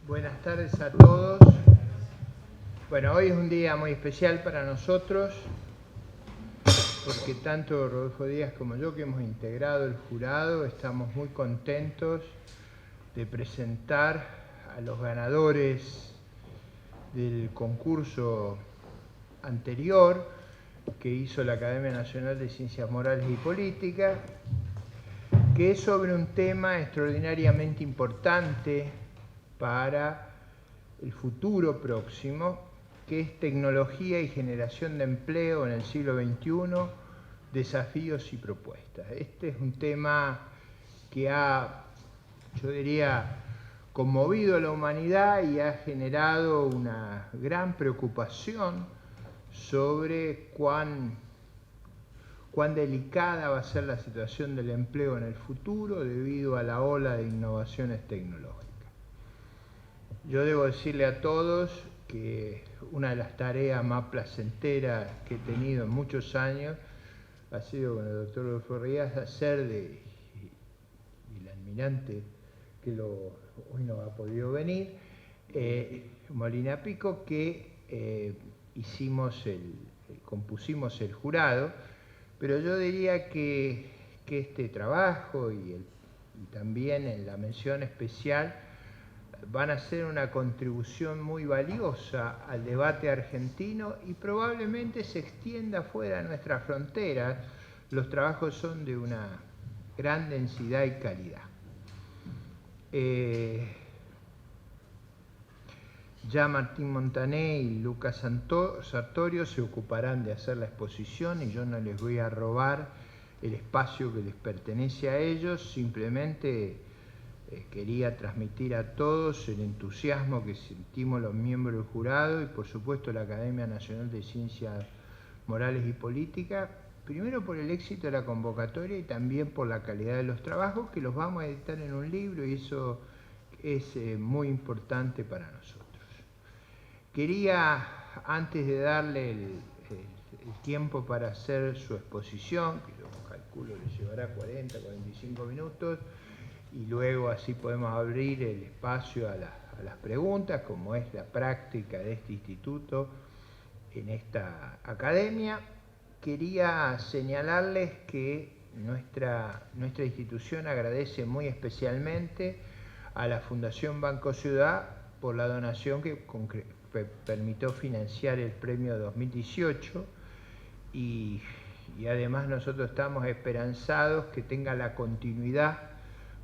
Buenas tardes a todos. Bueno, hoy es un día muy especial para nosotros porque tanto Rodolfo Díaz como yo, que hemos integrado el jurado, estamos muy contentos de presentar a los ganadores del concurso anterior que hizo la Academia Nacional de Ciencias Morales y Políticas, que es sobre un tema extraordinariamente importante para el futuro próximo, que es tecnología y generación de empleo en el siglo XXI, desafíos y propuestas. Este es un tema que ha, yo diría, conmovido a la humanidad y ha generado una gran preocupación sobre cuán delicada va a ser la situación del empleo en el futuro debido a la ola de innovaciones tecnológicas. Yo debo decirle a todos que una de las tareas más placenteras que he tenido en muchos años ha sido con el doctor Rodolfo Díaz hacer de, y el almirante que hoy no ha podido venir, Molina Pico, que compusimos el jurado, pero yo diría que este trabajo y también en la mención especial van a ser una contribución muy valiosa al debate argentino y probablemente se extienda fuera de nuestras fronteras. Los trabajos son de una gran densidad y calidad. Ya Martín Montané y Lucas Sartorio se ocuparán de hacer la exposición y yo no les voy a robar el espacio que les pertenece a ellos, simplemente quería transmitir a todos el entusiasmo que sentimos los miembros del jurado y por supuesto la Academia Nacional de Ciencias Morales y Políticas, primero por el éxito de la convocatoria y también por la calidad de los trabajos, que los vamos a editar en un libro y eso es muy importante para nosotros. Quería, antes de darle el tiempo para hacer su exposición, que yo calculo le llevará 40, 45 minutos, y luego así podemos abrir el espacio a las preguntas, como es la práctica de este instituto en esta academia. Quería señalarles que nuestra institución agradece muy especialmente a la Fundación Banco Ciudad por la donación que permitió financiar el premio 2018 y además nosotros estamos esperanzados que tenga la continuidad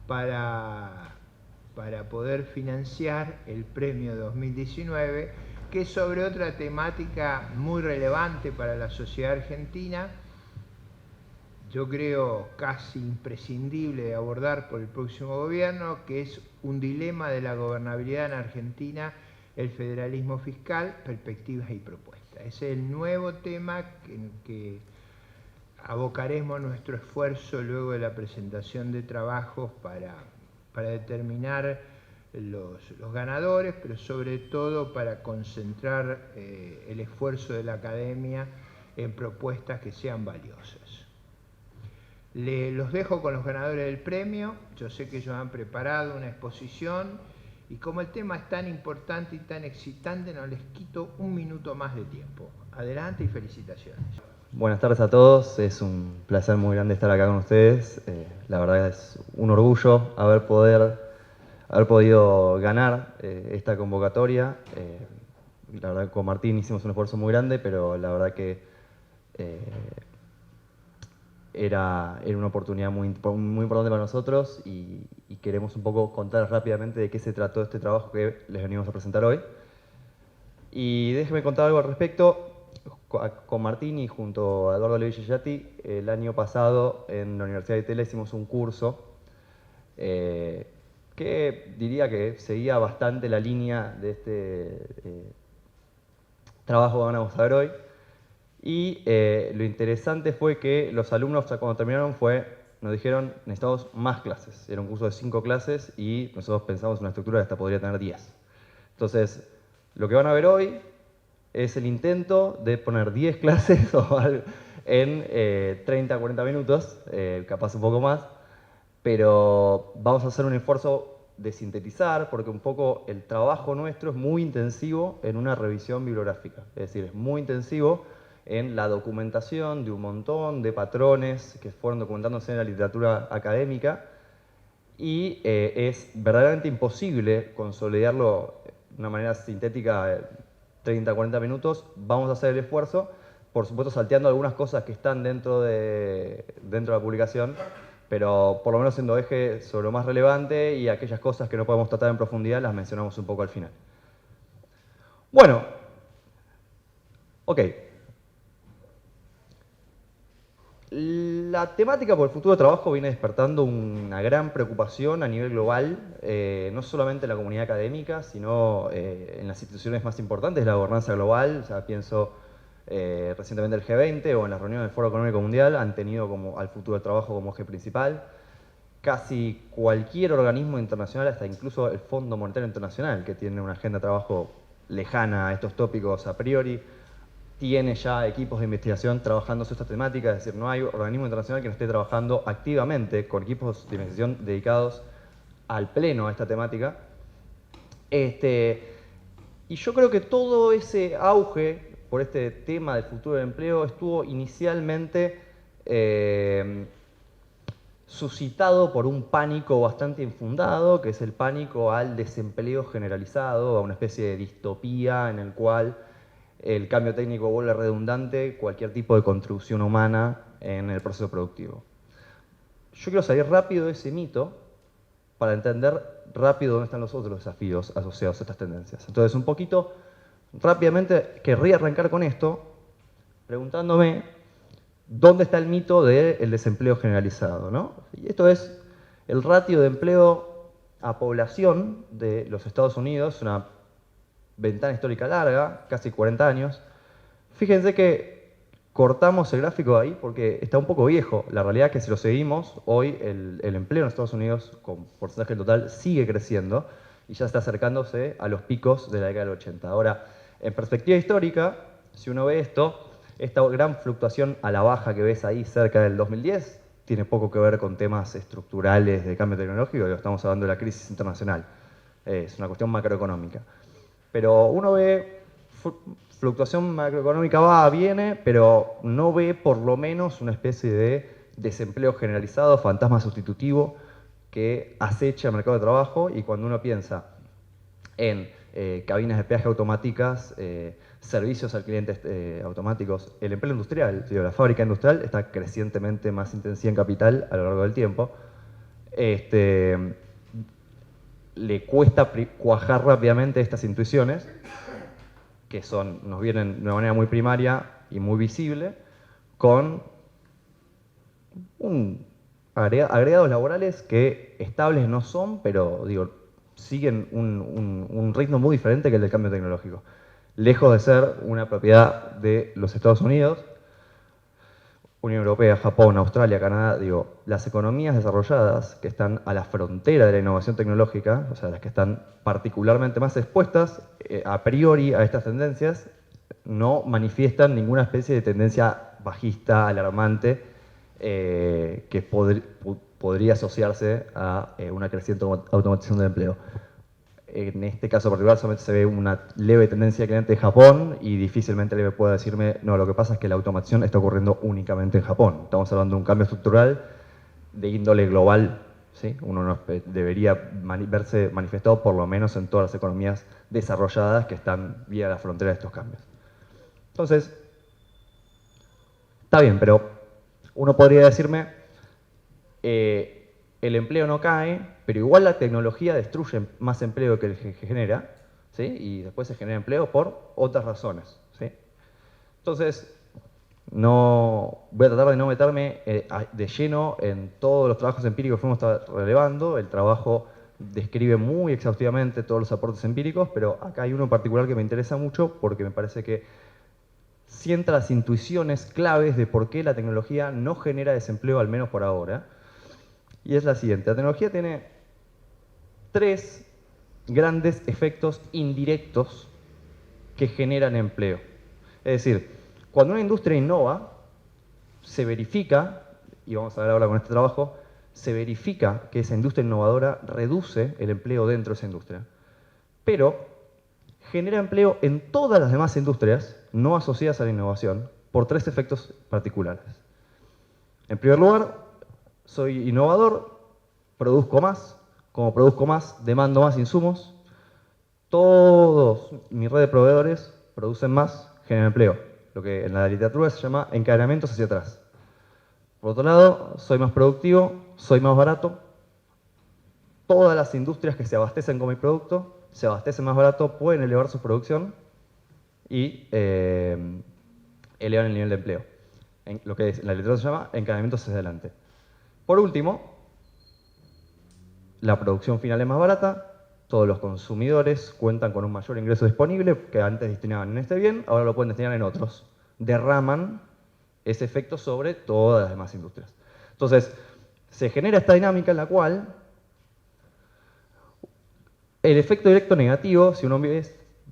para poder financiar el premio 2019, que es sobre otra temática muy relevante para la sociedad argentina, yo creo casi imprescindible de abordar por el próximo gobierno, que es un dilema de la gobernabilidad en Argentina, el federalismo fiscal, perspectivas y propuestas. Ese es el nuevo tema que abocaremos nuestro esfuerzo luego de la presentación de trabajos para determinar los ganadores, pero sobre todo para concentrar el esfuerzo de la academia en propuestas que sean valiosas. Los dejo con los ganadores del premio. Yo sé que ellos han preparado una exposición y como el tema es tan importante y tan excitante, no les quito un minuto más de tiempo. Adelante y felicitaciones. Buenas tardes a todos, es un placer muy grande estar acá con ustedes. La verdad es un orgullo haber podido ganar esta convocatoria. La verdad que con Martín hicimos un esfuerzo muy grande, pero la verdad que era una oportunidad muy importante para nosotros y queremos un poco contar rápidamente de qué se trató este trabajo que les venimos a presentar hoy. Y déjenme contar algo al respecto. Con Martín y junto a Eduardo Levi-Yati, el año pasado en la Universidad de Itela hicimos un curso que diría que seguía bastante la línea de este trabajo que vamos a ver hoy. Y lo interesante fue que los alumnos cuando terminaron nos dijeron necesitamos más clases. Era un curso de 5 clases y nosotros pensamos en una estructura que hasta podría tener 10. Entonces, lo que van a ver hoy es el intento de poner 10 clases o algo en 30 a 40 minutos, capaz un poco más, pero vamos a hacer un esfuerzo de sintetizar, porque un poco el trabajo nuestro es muy intensivo en una revisión bibliográfica. Es decir, es muy intensivo en la documentación de un montón de patrones que fueron documentándose en la literatura académica, y es verdaderamente imposible consolidarlo de una manera sintética, 30, 40 minutos. Vamos a hacer el esfuerzo, por supuesto salteando algunas cosas que están dentro de la publicación, pero por lo menos siendo eje sobre lo más relevante, y aquellas cosas que no podemos tratar en profundidad las mencionamos un poco al final. Bueno, ok. La temática por el futuro de trabajo viene despertando una gran preocupación a nivel global, no solamente en la comunidad académica, sino en las instituciones más importantes de la gobernanza global. O sea, pienso recientemente el G20 o en las reuniones del Foro Económico Mundial han tenido al futuro del trabajo como eje principal. Casi cualquier organismo internacional, hasta incluso el Fondo Monetario Internacional, que tiene una agenda de trabajo lejana a estos tópicos a priori, tiene ya equipos de investigación trabajando sobre esta temática. Es decir, no hay organismo internacional que no esté trabajando activamente con equipos de investigación dedicados al pleno a esta temática. Y yo creo que todo ese auge por este tema del futuro del empleo estuvo inicialmente suscitado por un pánico bastante infundado, que es el pánico al desempleo generalizado, a una especie de distopía en el cual el cambio técnico vuelve redundante cualquier tipo de contribución humana en el proceso productivo. Yo quiero salir rápido de ese mito para entender rápido dónde están los otros desafíos asociados a estas tendencias. Entonces, un poquito, rápidamente, querría arrancar con esto preguntándome dónde está el mito del desempleo generalizado, ¿no? Y esto es el ratio de empleo a población de los Estados Unidos, una ventana histórica larga, casi 40 años. Fíjense que cortamos el gráfico ahí porque está un poco viejo. La realidad es que si lo seguimos, hoy el empleo en Estados Unidos, con porcentaje total, sigue creciendo y ya está acercándose a los picos de la década del 80. Ahora, en perspectiva histórica, si uno ve esto, esta gran fluctuación a la baja que ves ahí cerca del 2010 tiene poco que ver con temas estructurales de cambio tecnológico. Estamos hablando de la crisis internacional. Es una cuestión macroeconómica. Pero uno ve fluctuación macroeconómica va, viene, pero no ve por lo menos una especie de desempleo generalizado, fantasma sustitutivo que acecha el mercado de trabajo. Y cuando uno piensa en cabinas de peaje automáticas, servicios al cliente automáticos, el empleo industrial, la fábrica industrial está crecientemente más intensiva en capital a lo largo del tiempo. Le cuesta cuajar rápidamente estas intuiciones, que nos vienen de una manera muy primaria y muy visible, con agregados laborales que estables no son, pero siguen un ritmo muy diferente que el del cambio tecnológico. Lejos de ser una propiedad de los Estados Unidos, Unión Europea, Japón, Australia, Canadá, las economías desarrolladas que están a la frontera de la innovación tecnológica, o sea, las que están particularmente más expuestas a priori a estas tendencias, no manifiestan ninguna especie de tendencia bajista, alarmante, que podría asociarse a una creciente automatización del empleo. En este caso particular solamente se ve una leve tendencia creciente de Japón, y difícilmente le pueda decirme, no, lo que pasa es que la automatización está ocurriendo únicamente en Japón. Estamos hablando de un cambio estructural de índole global, ¿sí? Uno debería verse manifestado por lo menos en todas las economías desarrolladas que están vía la frontera de estos cambios. Entonces, está bien, pero uno podría decirme, el empleo no cae, pero igual la tecnología destruye más empleo que el que genera, ¿sí? Y después se genera empleo por otras razones, ¿sí? Entonces, voy a tratar de no meterme de lleno en todos los trabajos empíricos que fuimos relevando. El trabajo describe muy exhaustivamente todos los aportes empíricos, pero acá hay uno en particular que me interesa mucho porque me parece que sienta las intuiciones claves de por qué la tecnología no genera desempleo, al menos por ahora. Y es la siguiente: la tecnología tiene 3 grandes efectos indirectos que generan empleo. Es decir, cuando una industria innova, se verifica, y vamos a ver ahora con este trabajo, se verifica que esa industria innovadora reduce el empleo dentro de esa industria, pero genera empleo en todas las demás industrias no asociadas a la innovación por 3 efectos particulares. En primer lugar, soy innovador, produzco más, como produzco más, demando más insumos, todos mi red de proveedores producen más, generan empleo, lo que en la literatura se llama encadenamientos hacia atrás. Por otro lado, soy más productivo, soy más barato, todas las industrias que se abastecen con mi producto se abastecen más barato, pueden elevar su producción y elevan el nivel de empleo. Lo que en la literatura se llama encadenamientos hacia adelante. Por último, la producción final es más barata, todos los consumidores cuentan con un mayor ingreso disponible que antes destinaban en este bien, ahora lo pueden destinar en otros. Derraman ese efecto sobre todas las demás industrias. Entonces, se genera esta dinámica en la cual el efecto directo negativo, si uno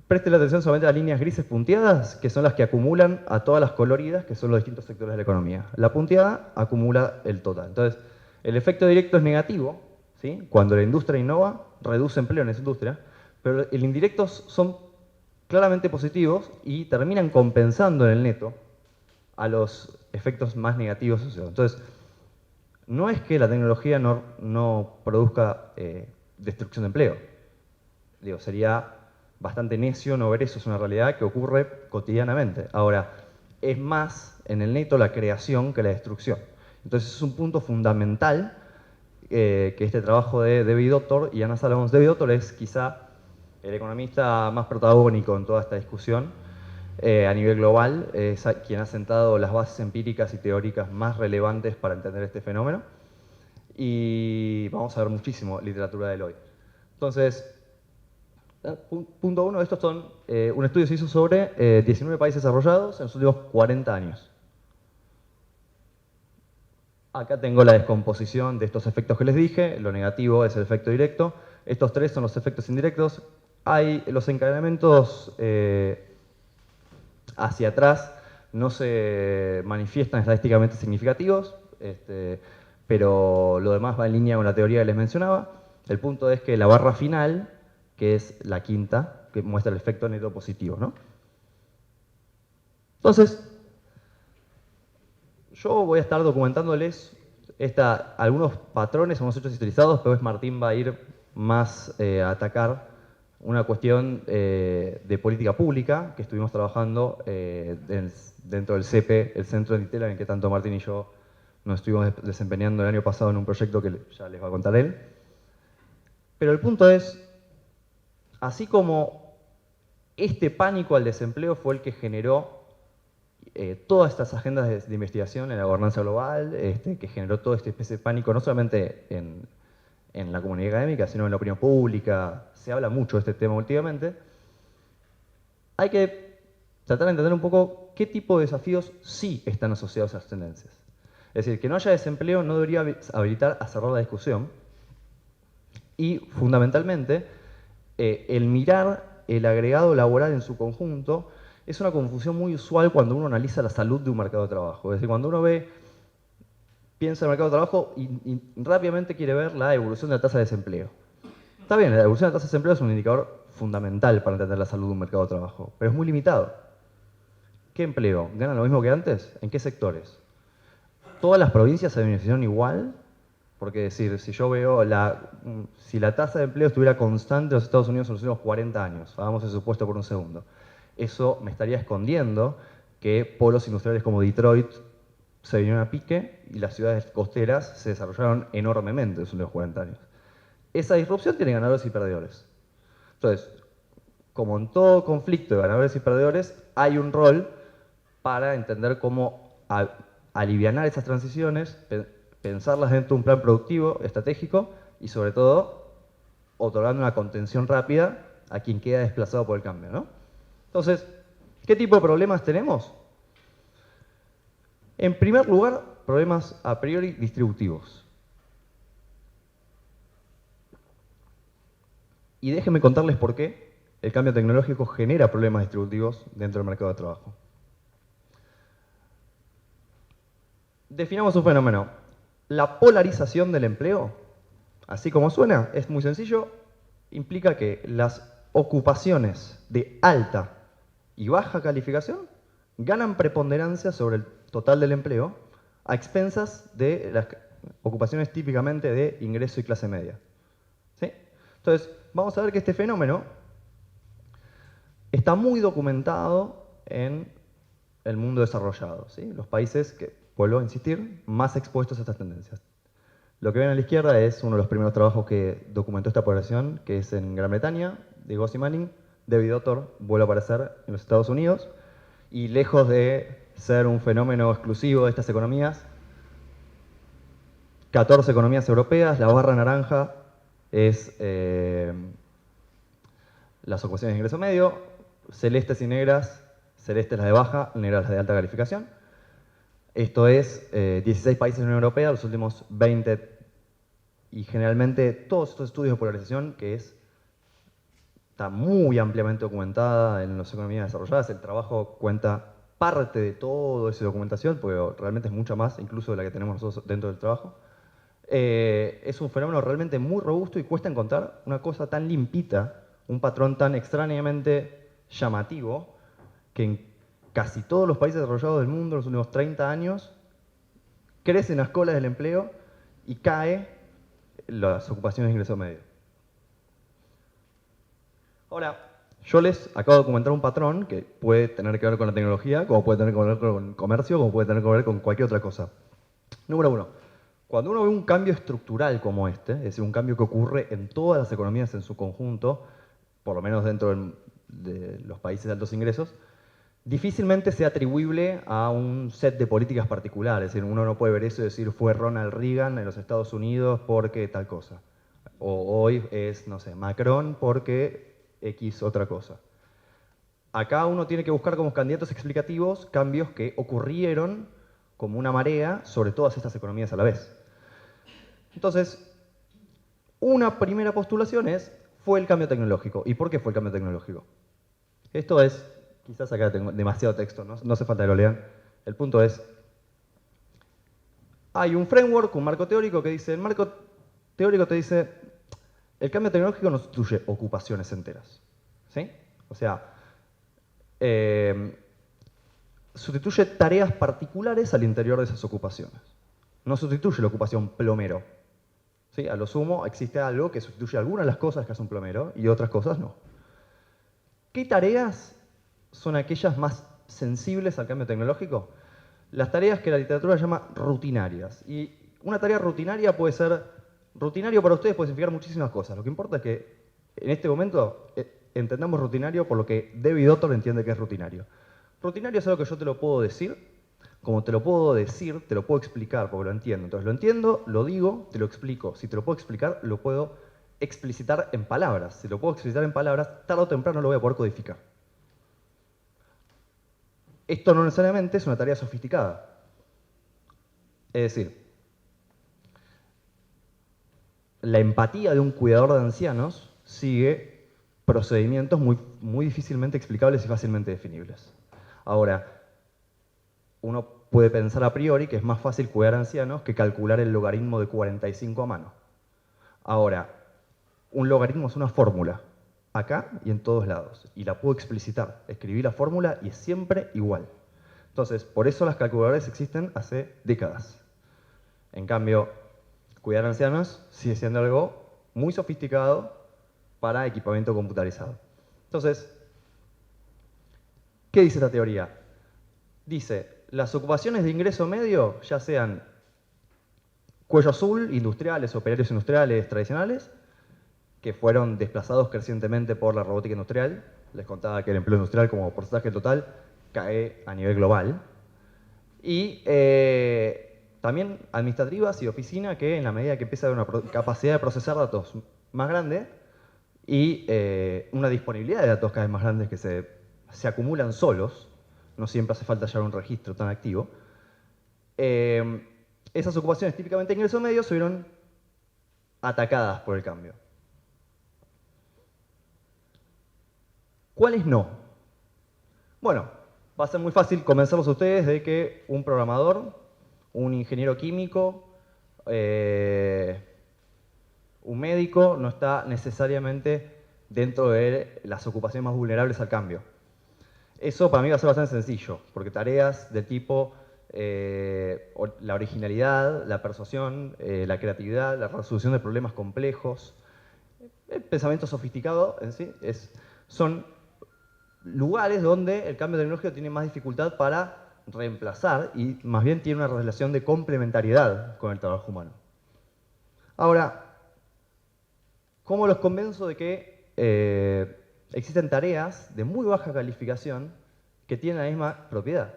preste la atención solamente a las líneas grises punteadas, que son las que acumulan a todas las coloridas, que son los distintos sectores de la economía. La punteada acumula el total. Entonces, el efecto directo es negativo, ¿sí? Cuando la industria innova, reduce empleo en esa industria, pero el indirectos son claramente positivos y terminan compensando en el neto a los efectos más negativos asociados. Entonces, no es que la tecnología no produzca destrucción de empleo. Digo, sería bastante necio no ver eso, es una realidad que ocurre cotidianamente. Ahora, es más en el neto la creación que la destrucción. Entonces es un punto fundamental que este trabajo de David Autor y Anna Salomons. David Autor es quizá el economista más protagónico en toda esta discusión a nivel global, es quien ha sentado las bases empíricas y teóricas más relevantes para entender este fenómeno. Y vamos a ver muchísimo literatura de él hoy. Entonces, punto 1, estos son un estudio que se hizo sobre 19 países desarrollados en los últimos 40 años. Acá tengo la descomposición de estos efectos que les dije. Lo negativo es el efecto directo. Estos 3 son los efectos indirectos. Hay los encadenamientos hacia atrás no se manifiestan estadísticamente significativos, pero lo demás va en línea con la teoría que les mencionaba. El punto es que la barra final, que es la quinta, que muestra el efecto neto positivo, ¿no? Entonces, yo voy a estar documentándoles algunos patrones, algunos hechos historizados, pero después Martín va a ir más a atacar una cuestión de política pública que estuvimos trabajando dentro del CEPE, el Centro de Ditela, en el que tanto Martín y yo nos estuvimos desempeñando el año pasado en un proyecto que ya les va a contar él. Pero el punto es, así como este pánico al desempleo fue el que generó todas estas agendas de investigación en la gobernanza global, que generó toda esta especie de pánico, no solamente en la comunidad académica, sino en la opinión pública, se habla mucho de este tema últimamente, hay que tratar de entender un poco qué tipo de desafíos sí están asociados a esas tendencias. Es decir, que no haya desempleo no debería habilitar a cerrar la discusión y, fundamentalmente, el mirar el agregado laboral en su conjunto es una confusión muy usual cuando uno analiza la salud de un mercado de trabajo. Es decir, cuando uno piensa en el mercado de trabajo y rápidamente quiere ver la evolución de la tasa de desempleo. Está bien, la evolución de la tasa de desempleo es un indicador fundamental para entender la salud de un mercado de trabajo, pero es muy limitado. ¿Qué empleo? ¿Ganan lo mismo que antes? ¿En qué sectores? ¿Todas las provincias se beneficiaron igual? Porque decir, si yo veo si la tasa de empleo estuviera constante en los Estados Unidos en los últimos 40 años, hagamos ese supuesto por un segundo, eso me estaría escondiendo que polos industriales como Detroit se vinieron a pique y las ciudades costeras se desarrollaron enormemente en los últimos 40 años. Esa disrupción tiene ganadores y perdedores. Entonces, como en todo conflicto de ganadores y perdedores, hay un rol para entender cómo alivianar esas transiciones, pensarlas dentro de un plan productivo, estratégico y sobre todo otorgando una contención rápida a quien queda desplazado por el cambio, ¿no? Entonces, ¿qué tipo de problemas tenemos? En primer lugar, problemas a priori distributivos. Y déjenme contarles por qué el cambio tecnológico genera problemas distributivos dentro del mercado de trabajo. Definamos un fenómeno. La polarización del empleo, así como suena, es muy sencillo, implica que las ocupaciones de alta y baja calificación ganan preponderancia sobre el total del empleo a expensas de las ocupaciones típicamente de ingreso y clase media. ¿Sí? Entonces, vamos a ver que este fenómeno está muy documentado en el mundo desarrollado, ¿sí? Los países que, vuelvo a insistir, más expuestos a estas tendencias. Lo que ven a la izquierda es uno de los primeros trabajos que documentó esta población, que es en Gran Bretaña, de Gossi Manning. David Autor vuelve a aparecer en los Estados Unidos, y lejos de ser un fenómeno exclusivo de estas economías, 14 economías europeas, la barra naranja es las ocupaciones de ingreso medio, celestes y negras, celestes las de baja, negras las de alta calificación. Esto es 16 países de la Unión Europea, los últimos 20, y generalmente todos estos estudios de polarización, que está muy ampliamente documentada en las economías desarrolladas. El trabajo cuenta parte de toda esa documentación, porque realmente es mucha más, incluso de la que tenemos nosotros dentro del trabajo. Es un fenómeno realmente muy robusto y cuesta encontrar una cosa tan limpita, un patrón tan extrañamente llamativo, que en casi todos los países desarrollados del mundo en los últimos 30 años crecen las colas del empleo y cae las ocupaciones de ingreso medio. Ahora, yo les acabo de documentar un patrón que puede tener que ver con la tecnología, como puede tener que ver con el comercio, como puede tener que ver con cualquier otra cosa. Número uno, cuando uno ve un cambio estructural como este, es decir, un cambio que ocurre en todas las economías en su conjunto, por lo menos dentro de los países de altos ingresos, difícilmente sea atribuible a un set de políticas particulares. Es decir, uno no puede ver eso y decir fue Ronald Reagan en los Estados Unidos porque tal cosa. O hoy es, no sé, Macron porque X otra cosa. Acá uno tiene que buscar como candidatos explicativos cambios que ocurrieron como una marea sobre todas estas economías a la vez. Entonces, una primera postulación fue el cambio tecnológico. ¿Y por qué fue el cambio tecnológico? Esto es, quizás acá tengo demasiado texto, no hace falta que lo lean. El punto es, hay un framework, un marco teórico que dice, el marco teórico te dice, el cambio tecnológico no sustituye ocupaciones enteras. ¿Sí? O sea, sustituye tareas particulares al interior de esas ocupaciones. No sustituye la ocupación plomero. ¿Sí? A lo sumo existe algo que sustituye algunas de las cosas que hace un plomero y otras cosas no. ¿Qué tareas son aquellas más sensibles al cambio tecnológico? Las tareas que la literatura llama rutinarias. Y una tarea rutinaria puede ser, rutinario para ustedes puede significar muchísimas cosas. Lo que importa es que en este momento entendamos rutinario por lo que David Autor entiende que es rutinario. Rutinario es algo que yo te lo puedo decir, como te lo puedo decir, te lo puedo explicar porque lo entiendo. Entonces lo entiendo, lo digo, te lo explico. Si te lo puedo explicar, lo puedo explicitar en palabras. Si lo puedo explicitar en palabras, tarde o temprano lo voy a poder codificar. Esto no necesariamente es una tarea sofisticada. Es decir, la empatía de un cuidador de ancianos sigue procedimientos muy difícilmente explicables y fácilmente definibles. Ahora, uno puede pensar a priori que es más fácil cuidar a ancianos que calcular el logaritmo de 45 a mano. Ahora, un logaritmo es una fórmula, acá y en todos lados, y la puedo explicitar. Escribí la fórmula y es siempre igual. Entonces, por eso las calculadoras existen hace décadas. En cambio, cuidar a ancianos sigue siendo algo muy sofisticado para equipamiento computarizado. Entonces, ¿qué dice esta teoría? Dice, las ocupaciones de ingreso medio, ya sean cuello azul, industriales, operarios industriales tradicionales, que fueron desplazados crecientemente por la robótica industrial. Les contaba que el empleo industrial como porcentaje total cae a nivel global. Y también administrativas y oficina que en la medida que empieza a haber una capacidad de procesar datos más grande y una disponibilidad de datos cada vez más grandes que se acumulan solos, no siempre hace falta llevar un registro tan activo, esas ocupaciones típicamente de ingreso medio se vieron atacadas por el cambio. ¿Cuáles no? Bueno, va a ser muy fácil convencerlos a ustedes de que un programador, un ingeniero químico, un médico no está necesariamente dentro de las ocupaciones más vulnerables al cambio. Eso para mí va a ser bastante sencillo, porque tareas de tipo la originalidad, la persuasión, la creatividad, la resolución de problemas complejos, el pensamiento sofisticado en sí, son lugares donde el cambio tecnológico tiene más dificultad para reemplazar y más bien tiene una relación de complementariedad con el trabajo humano. Ahora, ¿cómo los convenzo de que existen tareas de muy baja calificación que tienen la misma propiedad?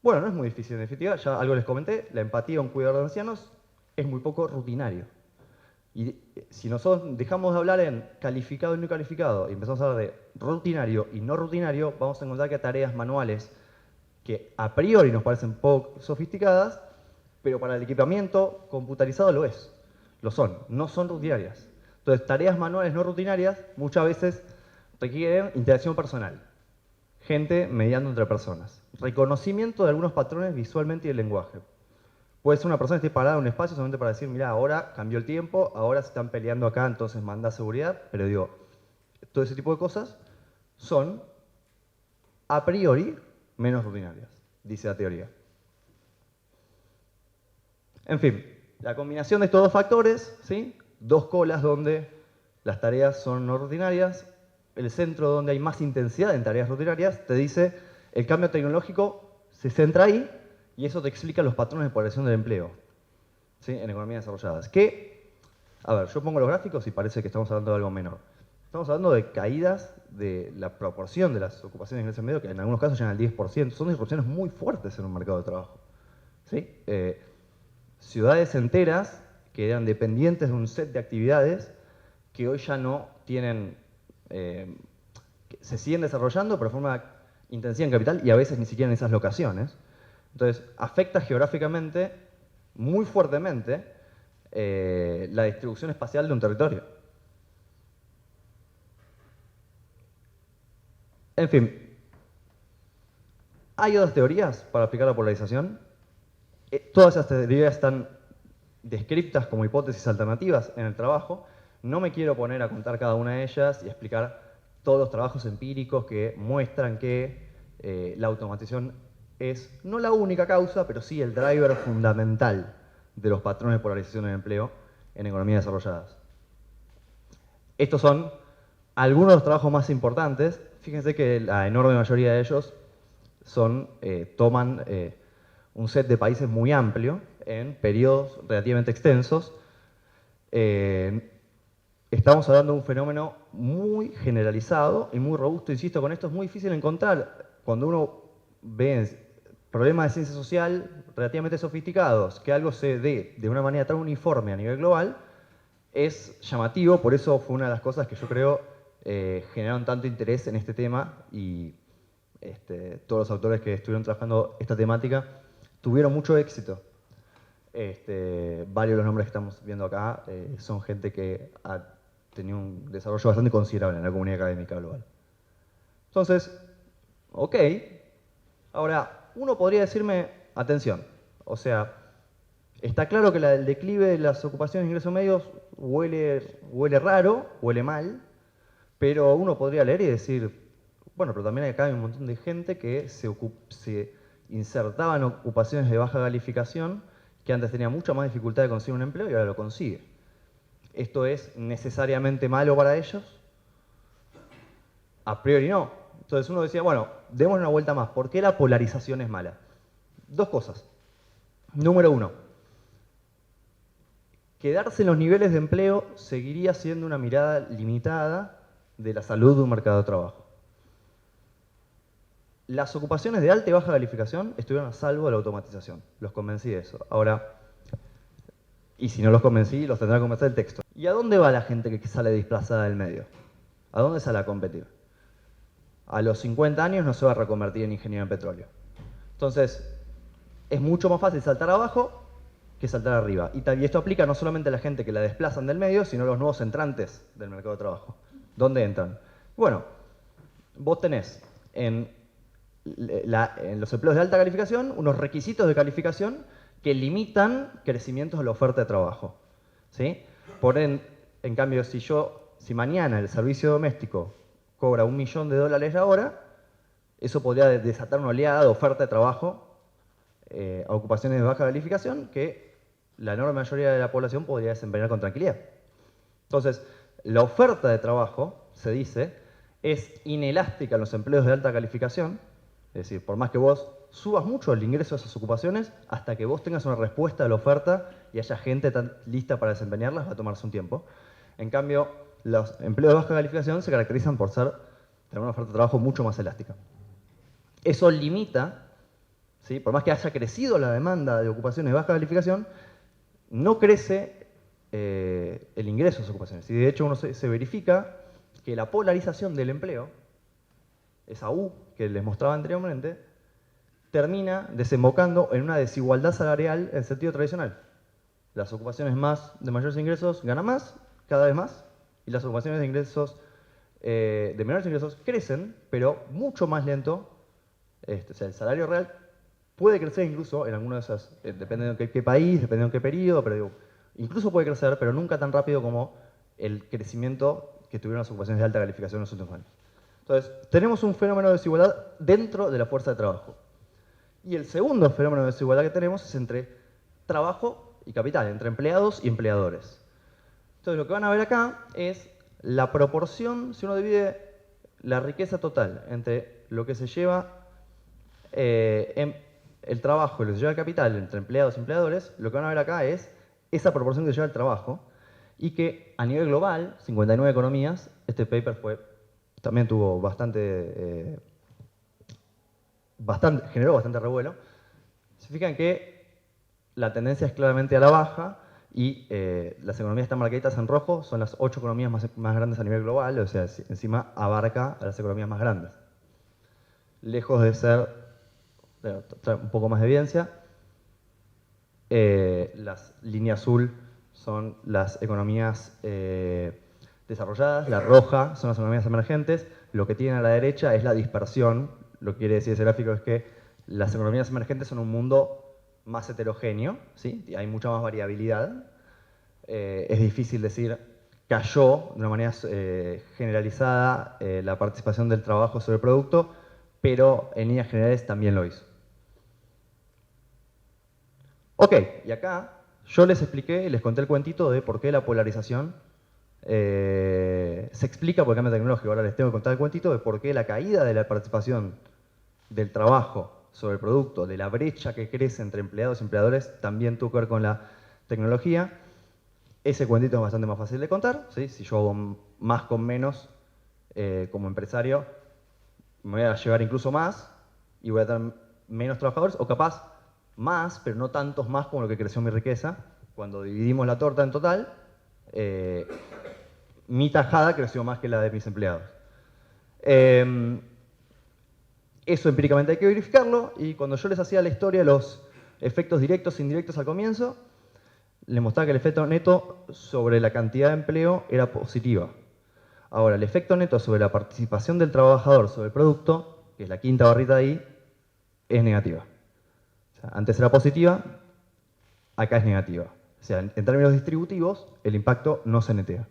Bueno, no es muy difícil en definitiva, ya algo les comenté, la empatía a un cuidador de ancianos es muy poco rutinario. Y si nosotros dejamos de hablar en calificado y no calificado y empezamos a hablar de rutinario y no rutinario, vamos a encontrar que tareas manuales que a priori nos parecen poco sofisticadas, pero para el equipamiento computarizado lo son, no son rutinarias. Entonces, tareas manuales no rutinarias muchas veces requieren interacción personal, gente mediando entre personas, reconocimiento de algunos patrones visualmente y el lenguaje. Puede ser una persona que esté parada en un espacio solamente para decir, mira, ahora cambió el tiempo, ahora se están peleando acá, entonces manda seguridad, pero digo, todo ese tipo de cosas son a priori menos rutinarias, dice la teoría. En fin, la combinación de estos dos factores, ¿sí? Dos colas donde las tareas son no rutinarias, el centro donde hay más intensidad en tareas rutinarias, te dice el cambio tecnológico se centra ahí y eso te explica los patrones de población del empleo, ¿sí? En economías desarrolladas. Que, a ver, yo pongo los gráficos y parece que estamos hablando de algo menor. Estamos hablando de caídas de la proporción de las ocupaciones en clase medio, que en algunos casos llegan al 10%. Son disrupciones muy fuertes en un mercado de trabajo, ¿sí? Ciudades enteras que eran dependientes de un set de actividades que hoy ya no tienen, que se siguen desarrollando pero de forma intensiva en capital y a veces ni siquiera en esas locaciones. Entonces, afecta geográficamente muy fuertemente la distribución espacial de un territorio. En fin, hay otras teorías para explicar la polarización. Todas esas teorías están descritas como hipótesis alternativas en el trabajo. No me quiero poner a contar cada una de ellas y explicar todos los trabajos empíricos que muestran que la automatización es no la única causa, pero sí el driver fundamental de los patrones de polarización en empleo en economías desarrolladas. Estos son algunos de los trabajos más importantes. Fíjense que la enorme mayoría de ellos toman un set de países muy amplio en periodos relativamente extensos. Estamos hablando de un fenómeno muy generalizado y muy robusto. Insisto, con esto es muy difícil encontrar. Cuando uno ve problemas de ciencia social relativamente sofisticados, que algo se dé de una manera tan uniforme a nivel global, es llamativo. Por eso fue una de las cosas que yo creo generaron tanto interés en este tema y todos los autores que estuvieron trabajando esta temática tuvieron mucho éxito. Varios de los nombres que estamos viendo acá son gente que ha tenido un desarrollo bastante considerable en la comunidad académica global. Entonces, ok. Ahora, uno podría decirme, atención, o sea, está claro que el declive de las ocupaciones de ingresos medios huele raro, huele mal, pero uno podría leer y decir, bueno, pero también acá hay un montón de gente que se insertaba en ocupaciones de baja calificación, que antes tenía mucha más dificultad de conseguir un empleo y ahora lo consigue. ¿Esto es necesariamente malo para ellos? A priori no. Entonces uno decía, bueno, démosle una vuelta más. ¿Por qué la polarización es mala? Dos cosas. Número uno, quedarse en los niveles de empleo seguiría siendo una mirada limitada de la salud de un mercado de trabajo. Las ocupaciones de alta y baja calificación estuvieron a salvo de la automatización. Los convencí de eso. Ahora, y si no los convencí, los tendrá que convencer el texto. ¿Y a dónde va la gente que sale desplazada del medio? ¿A dónde sale a competir? A los 50 años no se va a reconvertir en ingeniero en petróleo. Entonces, es mucho más fácil saltar abajo que saltar arriba. Y esto aplica no solamente a la gente que la desplazan del medio, sino a los nuevos entrantes del mercado de trabajo. ¿Dónde entran? Bueno, vos tenés en los empleos de alta calificación unos requisitos de calificación que limitan crecimientos de la oferta de trabajo, ¿sí? En cambio, si mañana el servicio doméstico cobra $1 millón la hora, eso podría desatar una oleada de oferta de trabajo a ocupaciones de baja calificación que la enorme mayoría de la población podría desempeñar con tranquilidad. Entonces, la oferta de trabajo, se dice, es inelástica en los empleos de alta calificación, es decir, por más que vos subas mucho el ingreso a esas ocupaciones, hasta que vos tengas una respuesta de la oferta y haya gente tan lista para desempeñarlas, va a tomarse un tiempo. En cambio, los empleos de baja calificación se caracterizan por tener una oferta de trabajo mucho más elástica. Eso limita, ¿sí? Por más que haya crecido la demanda de ocupaciones de baja calificación, no crece el ingreso a esas ocupaciones. Y de hecho uno se verifica que la polarización del empleo, esa U que les mostraba anteriormente, termina desembocando en una desigualdad salarial en sentido tradicional. Las ocupaciones de mayores ingresos ganan más, cada vez más, y las ocupaciones de ingresos de menores ingresos crecen, pero mucho más lento. O sea, el salario real puede crecer incluso en alguno de esas, depende de qué país, depende de qué periodo, pero digo, incluso puede crecer, pero nunca tan rápido como el crecimiento que tuvieron las ocupaciones de alta calificación en los últimos años. Entonces, tenemos un fenómeno de desigualdad dentro de la fuerza de trabajo. Y el segundo fenómeno de desigualdad que tenemos es entre trabajo y capital, entre empleados y empleadores. Entonces, lo que van a ver acá es la proporción, si uno divide la riqueza total entre lo que se lleva el trabajo y lo que se lleva el capital entre empleados y empleadores, lo que van a ver acá es esa proporción que se lleva el trabajo y que a nivel global, 59 economías, este paper también tuvo generó bastante revuelo. Se fijan que la tendencia es claramente a la baja y las economías están marcaditas en rojo, son las 8 economías más grandes a nivel global, o sea, encima abarca a las economías más grandes. Lejos de ser, trae un poco más de evidencia, las líneas azul son las economías desarrolladas, la roja son las economías emergentes, lo que tienen a la derecha es la dispersión, lo que quiere decir ese gráfico es que las economías emergentes son un mundo más heterogéneo, ¿sí? Hay mucha más variabilidad, es difícil decir cayó de una manera generalizada la participación del trabajo sobre el producto, pero en líneas generales también lo hizo. Ok, y acá yo les expliqué, les conté el cuentito de por qué la polarización se explica por el cambio tecnológico. Ahora les tengo que contar el cuentito de por qué la caída de la participación del trabajo sobre el producto, de la brecha que crece entre empleados y empleadores, también tuvo que ver con la tecnología. Ese cuentito es bastante más fácil de contar, ¿sí? Si yo hago más con menos como empresario, me voy a llevar incluso más y voy a tener menos trabajadores, o capaz más, pero no tantos más como lo que creció mi riqueza. Cuando dividimos la torta en total, mi tajada creció más que la de mis empleados. Eso empíricamente hay que verificarlo, y cuando yo les hacía la historia de los efectos directos e indirectos al comienzo, les mostraba que el efecto neto sobre la cantidad de empleo era positiva. Ahora, el efecto neto sobre la participación del trabajador sobre el producto, que es la quinta barrita de ahí, es negativa. O sea, antes era positiva, acá es negativa. O sea, en términos distributivos, el impacto no se netea.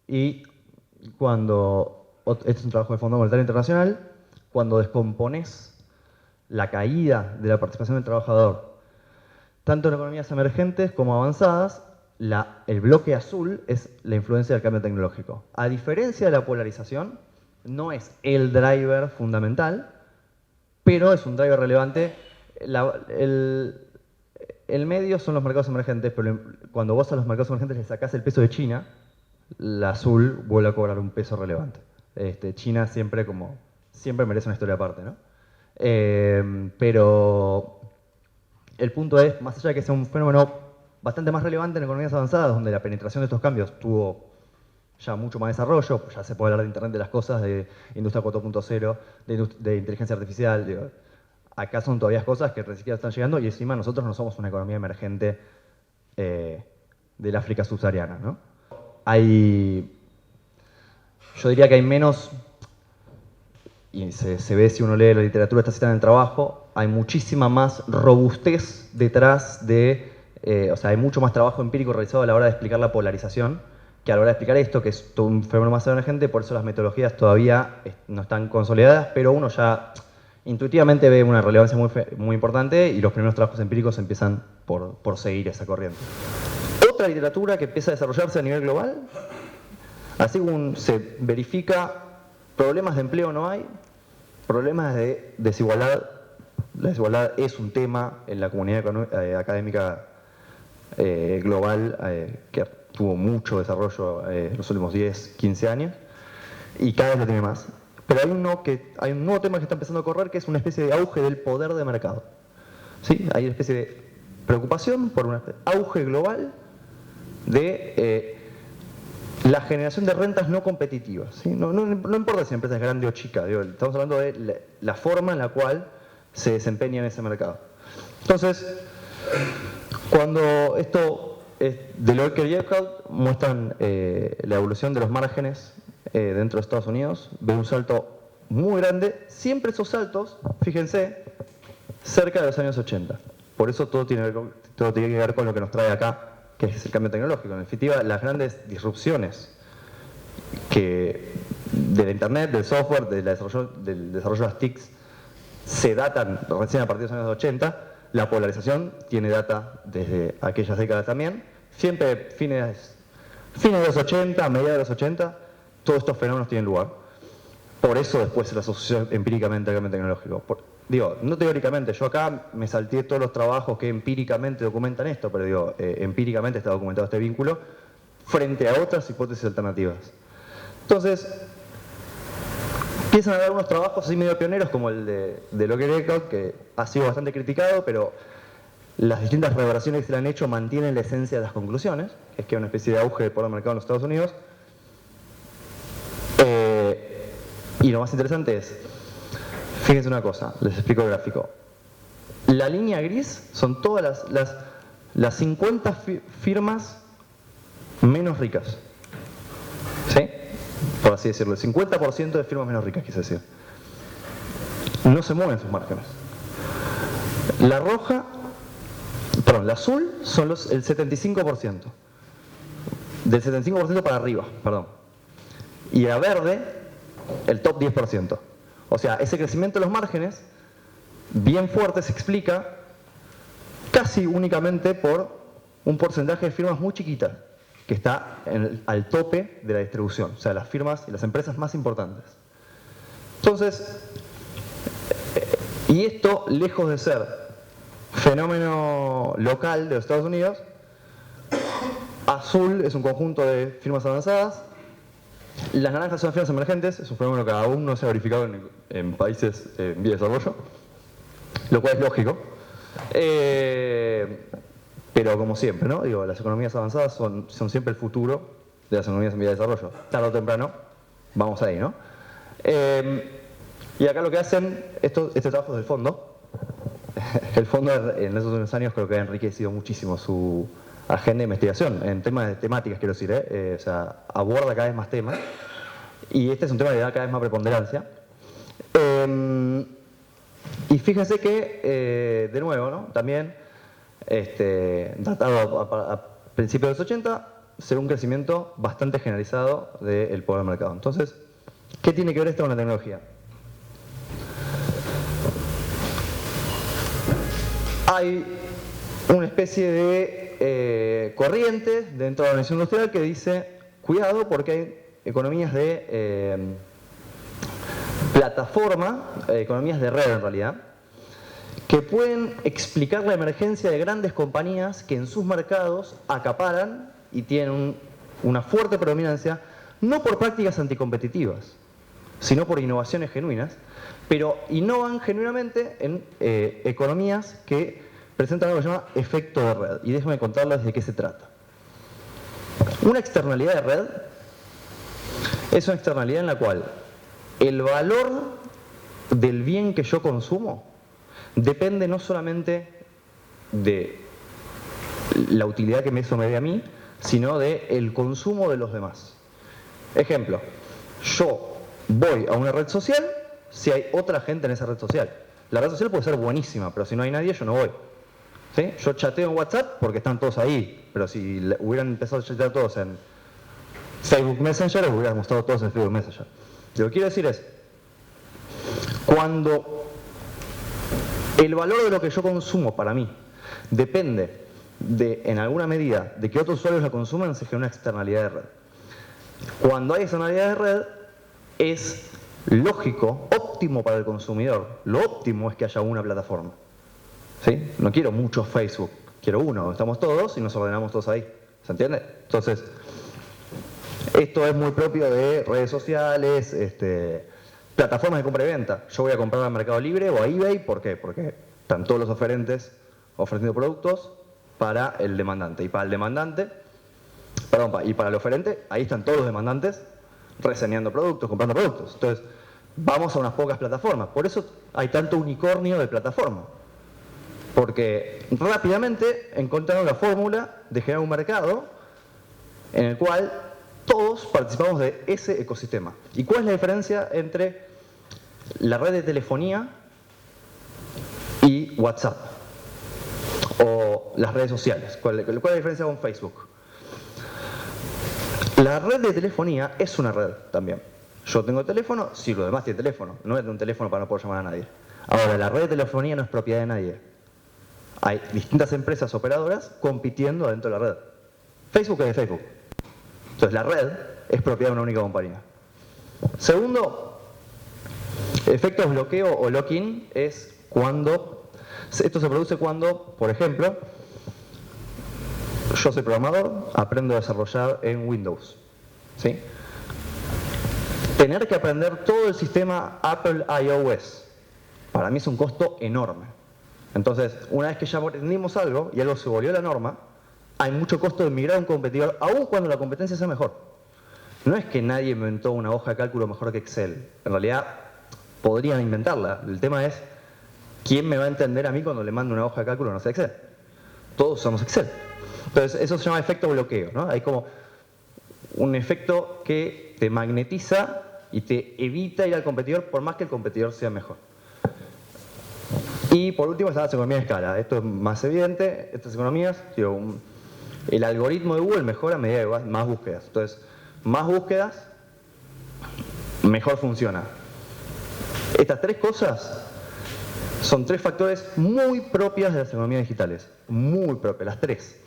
Y este es un trabajo del Fondo Monetario Internacional, cuando descompones la caída de la participación del trabajador, tanto en economías emergentes como avanzadas, el bloque azul es la influencia del cambio tecnológico. A diferencia de la polarización, no es el driver fundamental, pero es un driver relevante. El medio son los mercados emergentes, pero cuando vos a los mercados emergentes le sacás el peso de China, la azul vuelve a cobrar un peso relevante. China siempre merece una historia aparte, ¿no? Pero el punto es, más allá de que sea un fenómeno bastante más relevante en economías avanzadas, donde la penetración de estos cambios tuvo ya mucho más desarrollo, ya se puede hablar de Internet de las cosas, de Industria 4.0, de inteligencia artificial. Digo, acá son todavía cosas que ni siquiera están llegando, y encima nosotros no somos una economía emergente del África subsahariana, ¿no? Yo diría que hay menos y se ve si uno lee la literatura está citada en el trabajo, hay muchísima más robustez detrás de, o sea, hay mucho más trabajo empírico realizado a la hora de explicar la polarización que a la hora de explicar esto, que es todo un fenómeno más emergente, por eso las metodologías todavía no están consolidadas, pero uno ya intuitivamente ve una relevancia muy importante y los primeros trabajos empíricos empiezan por seguir esa corriente. Otra literatura que empieza a desarrollarse a nivel global, así como se verifica problemas de empleo no hay, problemas de desigualdad. La desigualdad es un tema en la comunidad académica global que tuvo mucho desarrollo en los últimos 10, 15 años y cada vez lo tiene más. Pero hay un nuevo tema que está empezando a correr, que es una especie de auge del poder de mercado. ¿Sí? Hay una especie de preocupación por un auge global de la generación de rentas no competitivas. ¿Sí? No importa si la empresa es grande o chica, digo, estamos hablando de la forma en la cual se desempeña en ese mercado. Entonces, cuando esto Deloitte y Eckhout muestran la evolución de los márgenes dentro de Estados Unidos, ve un salto muy grande, siempre esos saltos, fíjense, cerca de los años 80. Por eso todo tiene que ver con lo que nos trae acá, que es el cambio tecnológico. En definitiva, las grandes disrupciones del Internet, del software, del desarrollo de las TICs, se datan recién a partir de los años 80. La polarización tiene data desde aquellas décadas también. Siempre fines de los 80, mediados de los 80, todos estos fenómenos tienen lugar. Por eso después se la asoció empíricamente al cambio tecnológico. No teóricamente, yo acá me salté todos los trabajos que empíricamente documentan esto, pero empíricamente está documentado este vínculo frente a otras hipótesis alternativas. Entonces, empiezan a haber unos trabajos así medio pioneros como el de Deloitte y Eckhout, que ha sido bastante criticado, pero las distintas revelaciones que se le han hecho mantienen la esencia de las conclusiones, que es que hay una especie de auge del poder de mercado en los Estados Unidos. Y lo más interesante es, fíjense una cosa, les explico el gráfico. La línea gris son todas las 50 firmas menos ricas. ¿Sí? Por así decirlo, el 50% de firmas menos ricas, quise decir. No se mueven sus márgenes. La azul son el 75%. Del 75% para arriba, perdón. Y la verde, el top 10%. O sea, ese crecimiento de los márgenes, bien fuerte, se explica casi únicamente por un porcentaje de firmas muy chiquitas, que está al tope de la distribución, o sea, las firmas y las empresas más importantes. Entonces, y esto, lejos de ser fenómeno local de los Estados Unidos, azul es un conjunto de firmas avanzadas, las naranjas son firmas emergentes, es un fenómeno que aún no se ha verificado en países en vía de desarrollo, lo cual es lógico. Pero como siempre, ¿no? Digo, las economías avanzadas son siempre el futuro de las economías en vía de desarrollo. Tarde o temprano, vamos ahí, ¿no? Y acá lo que hacen, este trabajo es del fondo. El fondo en esos últimos años creo que ha enriquecido muchísimo su agenda de investigación, en temas de temáticas, quiero decir, o sea, aborda cada vez más temas. Y este es un tema que da cada vez más preponderancia. Y fíjense que, de nuevo, ¿no? También, datado a principios de los 80, se ve un crecimiento bastante generalizado del poder del mercado. Entonces, ¿qué tiene que ver esto con la tecnología? Hay una especie de corriente dentro de la organización industrial que dice, cuidado porque hay economías de plataforma, economías de red en realidad, que pueden explicar la emergencia de grandes compañías que en sus mercados acaparan y tienen una fuerte predominancia, no por prácticas anticompetitivas, sino por innovaciones genuinas, pero innovan genuinamente en economías que presentan algo que se llama efecto de red. Y déjenme contarles de qué se trata. Una externalidad de red es una externalidad en la cual el valor del bien que yo consumo depende no solamente de la utilidad que eso me dé a mí, sino del consumo de los demás. Ejemplo, yo voy a una red social si hay otra gente en esa red social. La red social puede ser buenísima, pero si no hay nadie, yo no voy. ¿Sí? Yo chateo en WhatsApp porque están todos ahí, pero si hubieran empezado a chatear todos en Facebook Messenger, les hubiera mostrado todos en Facebook Messenger. Lo que quiero decir es, cuando el valor de lo que yo consumo para mí depende en alguna medida, de que otros usuarios la consuman, se genera una externalidad de red. Cuando hay externalidad de red, es lógico, óptimo para el consumidor. Lo óptimo es que haya una plataforma. ¿Sí? No quiero mucho Facebook, quiero uno, estamos todos y nos ordenamos todos ahí. ¿Se entiende? Entonces, esto es muy propio de redes sociales, plataformas de compra y venta. Yo voy a comprar a Mercado Libre o a eBay, ¿por qué? Porque están todos los oferentes ofreciendo productos para el demandante. Y para el demandante, y para el oferente, ahí están todos los demandantes reseñando productos, comprando productos. Entonces, vamos a unas pocas plataformas. Por eso hay tanto unicornio de plataforma. Porque rápidamente encontraron la fórmula de generar un mercado en el cual todos participamos de ese ecosistema. ¿Y cuál es la diferencia entre la red de telefonía y WhatsApp? O las redes sociales. ¿Cuál es la diferencia con Facebook? La red de telefonía es una red también. Yo tengo teléfono, sí, los demás tienen teléfono. No es un teléfono para no poder llamar a nadie. Ahora, la red de telefonía no es propiedad de nadie. Hay distintas empresas operadoras compitiendo dentro de la red. Facebook es de Facebook. Entonces la red es propiedad de una única compañía. Segundo, efectos bloqueo o lock-in es cuando, esto se produce cuando, por ejemplo, yo soy programador, aprendo a desarrollar en Windows. ¿Sí? Tener que aprender todo el sistema Apple iOS, para mí es un costo enorme. Entonces, una vez que ya aprendimos algo y algo se volvió la norma, hay mucho costo de migrar a un competidor, aun cuando la competencia sea mejor. No es que nadie inventó una hoja de cálculo mejor que Excel. En realidad, podrían inventarla. El tema es, ¿quién me va a entender a mí cuando le mando una hoja de cálculo no sé Excel? Todos usamos Excel. Entonces, eso se llama efecto bloqueo, ¿no? Hay como un efecto que te magnetiza y te evita ir al competidor por más que el competidor sea mejor. Y por último están las economías de escala. Esto es más evidente, estas economías, el algoritmo de Google mejora a medida que más búsquedas. Entonces, más búsquedas, mejor funciona. Estas tres cosas son tres factores muy propias de las economías digitales. Muy propias, las tres.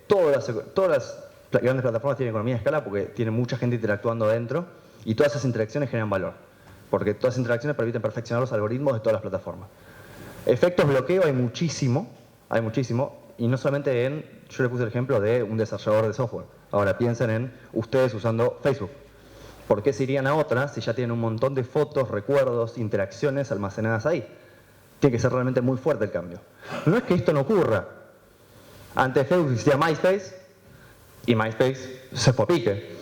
Todas las grandes plataformas tienen economía de escala porque tienen mucha gente interactuando adentro y todas esas interacciones generan valor. Porque todas las interacciones permiten perfeccionar los algoritmos de todas las plataformas. Efectos bloqueo hay muchísimo, y no solamente yo le puse el ejemplo de un desarrollador de software. Ahora piensen en ustedes usando Facebook. ¿Por qué se irían a otra si ya tienen un montón de fotos, recuerdos, interacciones almacenadas ahí? Tiene que ser realmente muy fuerte el cambio. No es que esto no ocurra. Antes Facebook existía MySpace, y MySpace se fue a pique.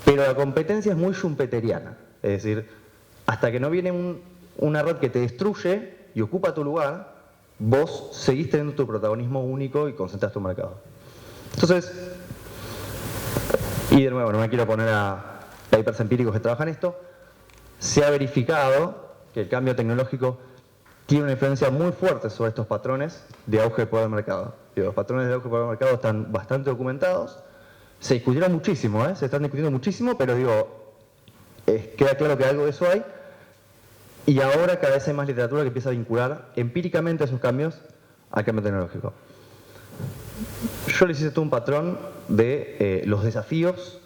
Pero la competencia es muy schumpeteriana. Es decir, hasta que no viene una red que te destruye y ocupa tu lugar, vos seguís teniendo tu protagonismo único y concentras tu mercado. Entonces, y de nuevo, no me quiero poner a papers empíricos que trabajan esto, se ha verificado que el cambio tecnológico tiene una influencia muy fuerte sobre estos patrones de auge de poder del mercado. Los patrones de auge de poder del mercado están bastante documentados, se discutieron muchísimo, se están discutiendo muchísimo, pero queda claro que algo de eso hay, y ahora cada vez hay más literatura que empieza a vincular empíricamente esos cambios al cambio tecnológico. Yo les hice todo un patrón de los desafíos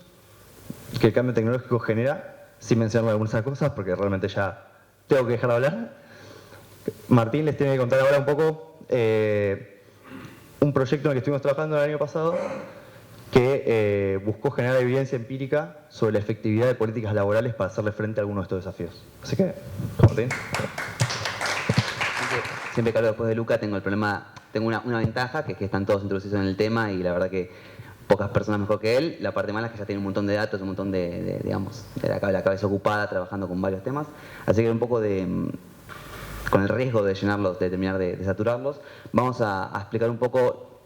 que el cambio tecnológico genera, sin mencionar algunas cosas, porque realmente ya tengo que dejar de hablar. Martín les tiene que contar ahora un poco un proyecto en el que estuvimos trabajando el año pasado, que buscó generar evidencia empírica sobre la efectividad de políticas laborales para hacerle frente a algunos de estos desafíos. Así que, Martín. Siempre que hablo después de Luca tengo una ventaja, que es que están todos introducidos en el tema y la verdad que pocas personas mejor que él. La parte mala es que ya tiene un montón de datos, un montón de la cabeza ocupada trabajando con varios temas. Así que un poco con el riesgo de llenarlos, de terminar de saturarlos, vamos a explicar un poco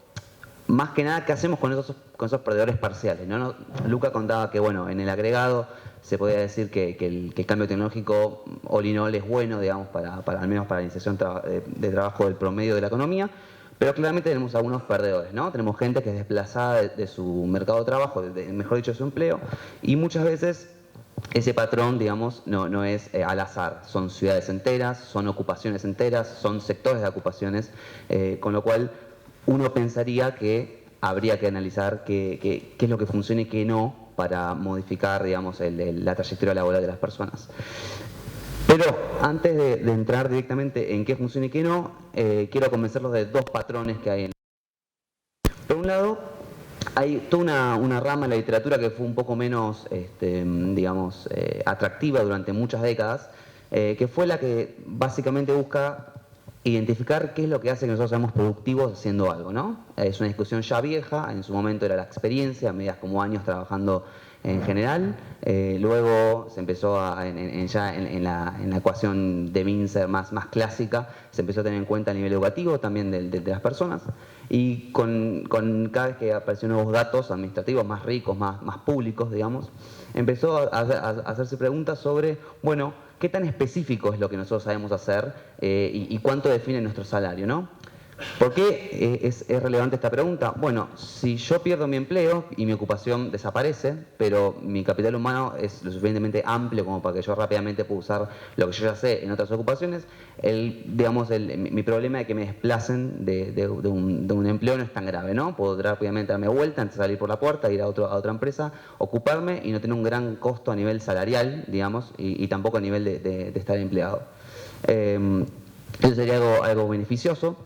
más que nada, ¿qué hacemos con esos perdedores parciales? ¿No? Luca contaba que, bueno, en el agregado se podía decir que el cambio tecnológico all in all es bueno, digamos, al menos para la iniciación de trabajo del promedio de la economía, pero claramente tenemos algunos perdedores, ¿no? Tenemos gente que es desplazada de su mercado de trabajo, mejor dicho, de su empleo, y muchas veces ese patrón, digamos, no es al azar. Son ciudades enteras, son ocupaciones enteras, son sectores de ocupaciones, con lo cual uno pensaría que habría que analizar qué es lo que funciona y qué no para modificar, digamos, la trayectoria laboral de las personas. Pero antes de entrar directamente en qué funciona y qué no, quiero convencerlos de dos patrones que hay. Por un lado, hay toda una rama en la literatura que fue un poco menos, digamos, atractiva durante muchas décadas, que fue la que básicamente busca identificar qué es lo que hace que nosotros seamos productivos haciendo algo, ¿no? Es una discusión ya vieja, en su momento era la experiencia, medidas como años trabajando en general, luego se empezó ya en la ecuación de Mincer más clásica, se empezó a tener en cuenta a nivel educativo también de las personas, y con cada vez que aparecieron nuevos datos administrativos más ricos, más públicos, digamos, empezó a hacerse preguntas sobre, bueno, qué tan específico es lo que nosotros sabemos hacer y cuánto define nuestro salario, ¿no? ¿Por qué es relevante esta pregunta? Bueno, si yo pierdo mi empleo y mi ocupación desaparece, pero mi capital humano es lo suficientemente amplio como para que yo rápidamente pueda usar lo que yo ya sé en otras ocupaciones, mi problema de que me desplacen de un empleo no es tan grave, ¿no? Puedo rápidamente darme vuelta antes de salir por la puerta, ir a otra empresa, ocuparme y no tener un gran costo a nivel salarial, digamos, y tampoco a nivel de estar empleado. Eso sería algo beneficioso.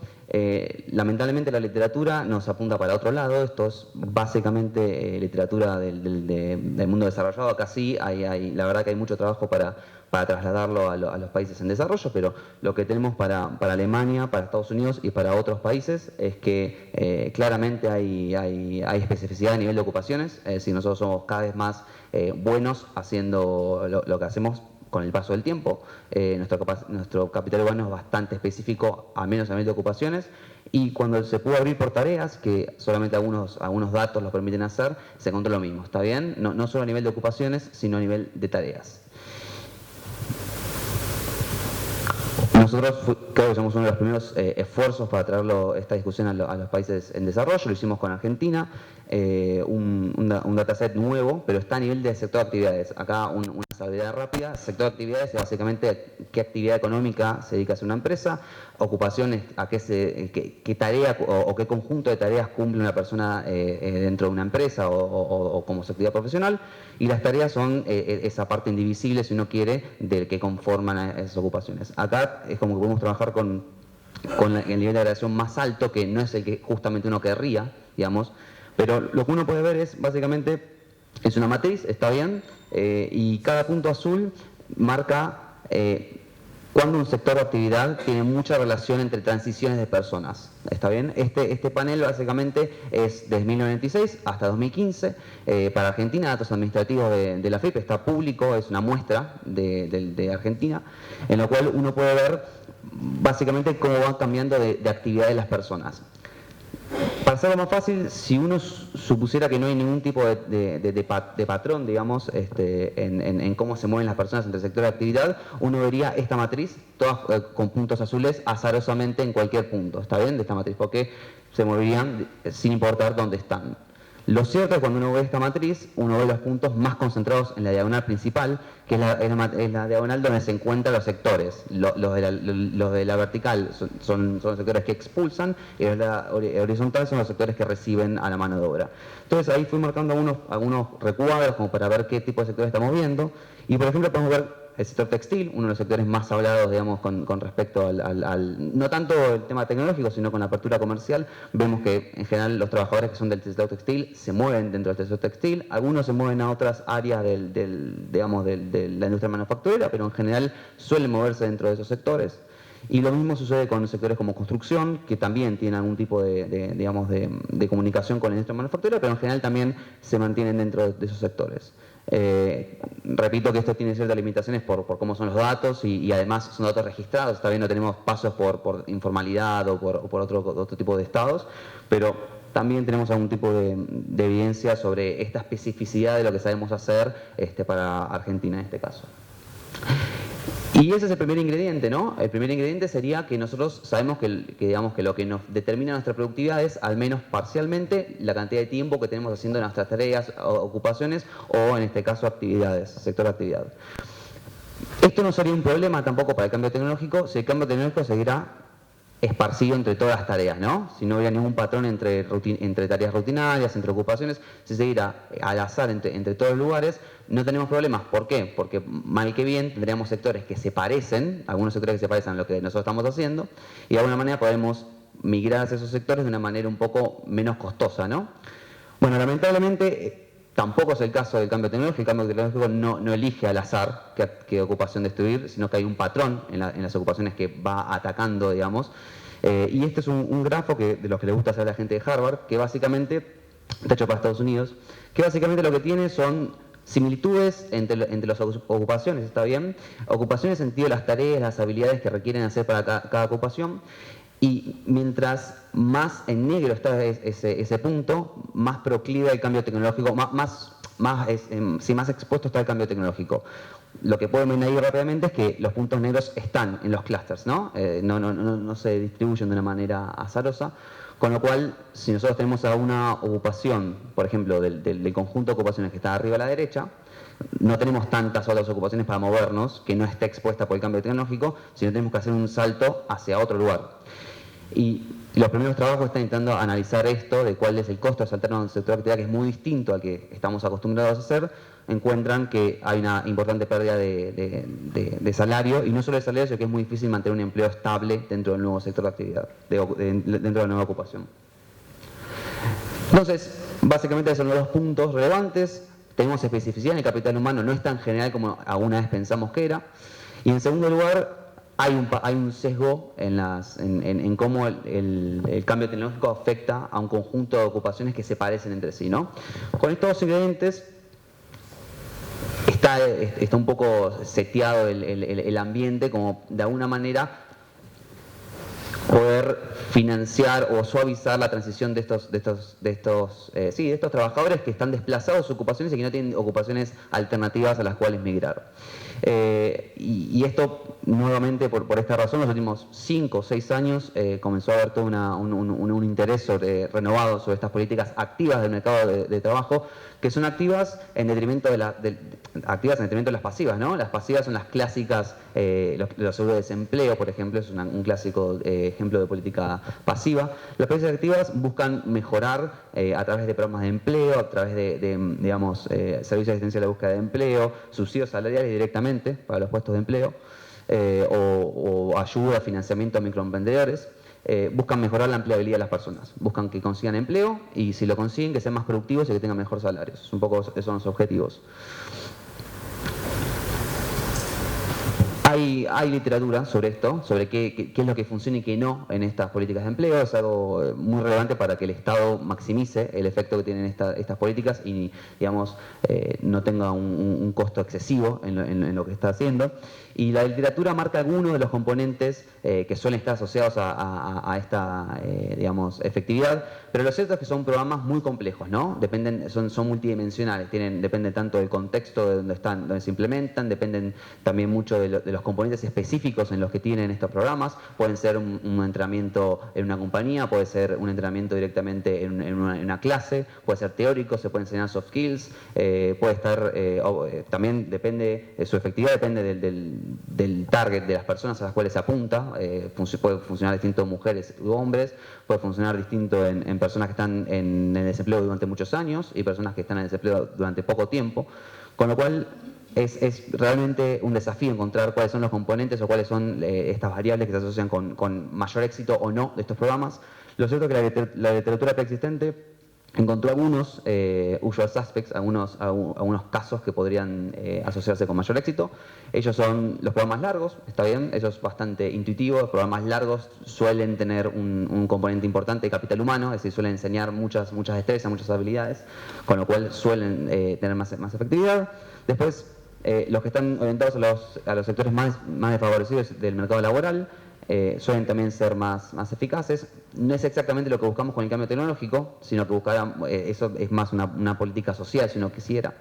Lamentablemente la literatura nos apunta para otro lado. Esto es básicamente literatura del mundo desarrollado. Acá sí, la verdad que hay mucho trabajo para trasladarlo a los países en desarrollo, pero lo que tenemos para Alemania, para Estados Unidos y para otros países es que claramente hay especificidad a nivel de ocupaciones. Es decir, nosotros somos cada vez más buenos haciendo lo que hacemos con el paso del tiempo. Nuestro capital humano es bastante específico, al menos a nivel de ocupaciones, y cuando se pudo abrir por tareas, que solamente algunos datos lo permiten hacer, se encontró lo mismo, ¿está bien? No solo a nivel de ocupaciones, sino a nivel de tareas. Nosotros creo que somos uno de los primeros esfuerzos para traer esta discusión a los países en desarrollo. Lo hicimos con Argentina, un dataset nuevo, pero está a nivel de sector de actividades. Acá una salvedad rápida. Sector de actividades es básicamente qué actividad económica se dedica a hacer una empresa, ocupaciones, a qué tarea o qué conjunto de tareas cumple una persona dentro de una empresa o como su actividad profesional, y las tareas son esa parte indivisible, si uno quiere, del que conforman a esas ocupaciones. Acá es como que podemos trabajar con el nivel de agregación más alto, que no es el que justamente uno querría, digamos, pero lo que uno puede ver es básicamente, es una matriz, está bien, y cada punto azul marca cuando un sector de actividad tiene mucha relación entre transiciones de personas. ¿Está bien? Este panel básicamente es desde 1996 hasta 2015. Para Argentina, datos administrativos de la FIP, está público, es una muestra de Argentina, en lo cual uno puede ver básicamente cómo van cambiando de actividad de las personas. Para hacerlo más fácil, si uno supusiera que no hay ningún tipo de patrón, digamos, en cómo se mueven las personas entre el sector de actividad, uno vería esta matriz, todas con puntos azules, azarosamente en cualquier punto, ¿está bien? De esta matriz, porque se moverían sin importar dónde están. Lo cierto es que cuando uno ve esta matriz, uno ve los puntos más concentrados en la diagonal principal, que es la diagonal donde se encuentran los sectores. Los de la vertical son los sectores que expulsan, y los de la horizontal son los sectores que reciben a la mano de obra. Entonces ahí fui marcando algunos recuadros como para ver qué tipo de sectores estamos viendo, y por ejemplo podemos ver el sector textil, uno de los sectores más hablados, digamos, con respecto no tanto el tema tecnológico, sino con la apertura comercial. Vemos que en general los trabajadores que son del sector textil se mueven dentro del sector textil, algunos se mueven a otras áreas de la industria manufacturera, pero en general suelen moverse dentro de esos sectores. Y lo mismo sucede con sectores como construcción, que también tienen algún tipo de comunicación con la industria manufacturera, pero en general también se mantienen dentro de esos sectores. Repito que esto tiene ciertas limitaciones por cómo son los datos y además son datos registrados, está bien, no tenemos pasos por informalidad o por otro tipo de estados, pero también tenemos algún tipo de evidencia sobre esta especificidad de lo que sabemos hacer para Argentina en este caso. Y ese es el primer ingrediente, ¿no? El primer ingrediente sería que nosotros sabemos digamos que lo que nos determina nuestra productividad es, al menos parcialmente, la cantidad de tiempo que tenemos haciendo nuestras tareas, ocupaciones o, en este caso, actividades, sector de actividad. Esto no sería un problema tampoco para el cambio tecnológico si el cambio tecnológico seguirá esparcido entre todas las tareas, ¿no? Si no hubiera ningún patrón entre tareas rutinarias, entre ocupaciones, si seguirá al azar entre todos los lugares, no tenemos problemas. ¿Por qué? Porque mal que bien tendríamos sectores que se parecen, algunos sectores que se parecen a lo que nosotros estamos haciendo, y de alguna manera podemos migrar hacia esos sectores de una manera un poco menos costosa, ¿no? Bueno, lamentablemente tampoco es el caso del cambio tecnológico. El cambio tecnológico no elige al azar qué ocupación destruir, sino que hay un patrón en las ocupaciones que va atacando, digamos. Y este es un grafo de los que le gusta hacer a la gente de Harvard, que básicamente, está hecho para Estados Unidos, que básicamente lo que tiene son similitudes entre las ocupaciones, ¿está bien? Ocupaciones en sentido de las tareas, las habilidades que requieren hacer para cada ocupación. Y mientras más en negro está ese punto, más proclive al cambio tecnológico, más expuesto está el cambio tecnológico. Lo que pueden ver ahí rápidamente es que los puntos negros están en los clústeres, ¿no? No se distribuyen de una manera azarosa, con lo cual, si nosotros tenemos alguna ocupación, por ejemplo, del conjunto de ocupaciones que está arriba a la derecha, no tenemos tantas otras ocupaciones para movernos que no esté expuesta por el cambio tecnológico, sino tenemos que hacer un salto hacia otro lugar. Y los primeros trabajos están intentando analizar esto, de cuál es el costo de saltar a un sector de actividad que es muy distinto al que estamos acostumbrados a hacer. Encuentran que hay una importante pérdida de salario, y no solo de salario, sino que es muy difícil mantener un empleo estable dentro del nuevo sector de actividad, dentro de la nueva ocupación. Entonces, básicamente esos son los dos puntos relevantes. Tenemos especificidad en el capital humano, no es tan general como alguna vez pensamos que era. Y en segundo lugar, hay un sesgo en cómo el cambio tecnológico afecta a un conjunto de ocupaciones que se parecen entre sí, ¿no? Con estos dos ingredientes está un poco seteado el ambiente como de alguna manera poder financiar o suavizar la transición de estos trabajadores que están desplazados de sus ocupaciones y que no tienen ocupaciones alternativas a las cuales migrar. Y esto, nuevamente, por esta razón, en los últimos 5 o 6 años comenzó a haber todo un interés renovado sobre estas políticas activas del mercado de trabajo, que son activas en detrimento de las pasivas, ¿no? Las pasivas son las clásicas, los seguros de desempleo, por ejemplo, es un clásico ejemplo de política pasiva. Las políticas activas buscan mejorar a través de programas de empleo, a través digamos, servicios de asistencia a la búsqueda de empleo, subsidios salariales directamente para los puestos de empleo, o ayuda, financiamiento a microemprendedores. Buscan mejorar la empleabilidad de las personas, buscan que consigan empleo y, si lo consiguen, que sean más productivos y que tengan mejores salarios. Un poco esos son los objetivos. Hay literatura sobre esto, sobre qué es lo que funciona y qué no en estas políticas de empleo. Es algo muy relevante para que el Estado maximice el efecto que tienen estas políticas y, digamos, no tenga un costo excesivo en lo que está haciendo. Y la literatura marca algunos de los componentes que suelen estar asociados a esta, digamos, efectividad, pero lo cierto es que son programas muy complejos, ¿no? Son multidimensionales, dependen tanto del contexto de donde se implementan, dependen también mucho de los componentes específicos en los que tienen estos programas. Pueden ser un entrenamiento en una compañía, puede ser un entrenamiento directamente en una clase, puede ser teórico, se puede enseñar soft skills, puede estar, también depende, su efectividad depende del target de las personas a las cuales se apunta. Puede funcionar distinto en mujeres u hombres, puede funcionar distinto en personas que están en el desempleo durante muchos años y personas que están en el desempleo durante poco tiempo, con lo cual es realmente un desafío encontrar cuáles son los componentes o cuáles son estas variables que se asocian con mayor éxito o no de estos programas. Lo cierto es que la literatura preexistente encontró algunos usual suspects, algunos casos que podrían asociarse con mayor éxito. Ellos son los programas largos, está bien, eso es bastante intuitivo. Los programas largos suelen tener un componente importante de capital humano, es decir, suelen enseñar muchas destrezas, muchas habilidades, con lo cual suelen tener más efectividad. Después, los que están orientados a los sectores más desfavorecidos del mercado laboral, suelen también ser más eficaces. No es exactamente lo que buscamos con el cambio tecnológico, sino que eso es más una política social, si uno quisiera.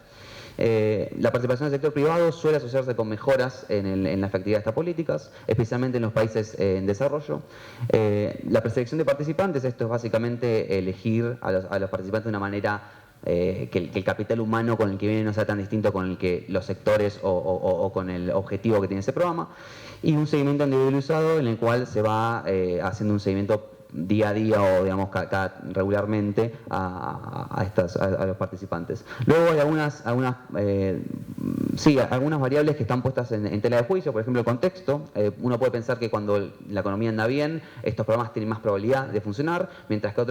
La participación del sector privado suele asociarse con mejoras en la efectividad de estas políticas, especialmente en los países en desarrollo. La preselección de participantes, esto es básicamente elegir a los participantes de una manera que el capital humano con el que viene no sea tan distinto con el que los sectores o con el objetivo que tiene ese programa, y un seguimiento individualizado en el cual se va haciendo un seguimiento día a día o digamos regularmente a los participantes. Luego hay algunas variables que están puestas en tela de juicio, por ejemplo el contexto. Uno puede pensar que cuando la economía anda bien, estos programas tienen más probabilidad de funcionar, mientras que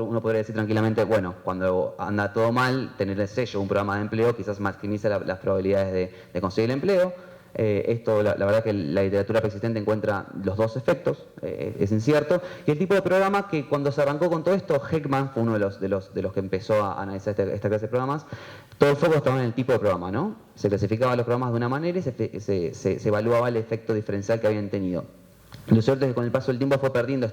uno podría decir tranquilamente, bueno, cuando anda todo mal, tener el sello, un programa de empleo, quizás maximiza las probabilidades de conseguir el empleo. Esto, la verdad que la literatura persistente encuentra los dos efectos, es incierto. Y el tipo de programa que cuando se arrancó con todo esto, Heckman fue uno de los que empezó a analizar esta clase de programas, todo el foco estaba en el tipo de programa, ¿no? Se clasificaban los programas de una manera y se evaluaba el efecto diferencial que habían tenido. Lo cierto es que con el paso del tiempo fue perdiendo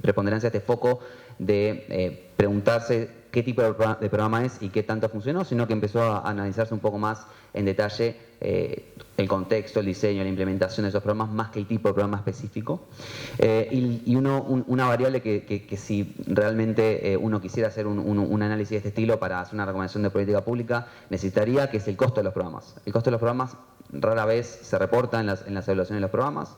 preponderancia, este foco de preguntarse qué tipo de programa es y qué tanto funcionó, sino que empezó a analizarse un poco más en detalle el contexto, el diseño, la implementación de esos programas, más que el tipo de programa específico. Y una variable que si realmente uno quisiera hacer un análisis de este estilo para hacer una recomendación de política pública, necesitaría, que es el costo de los programas. El costo de los programas rara vez se reporta en las evaluaciones de los programas.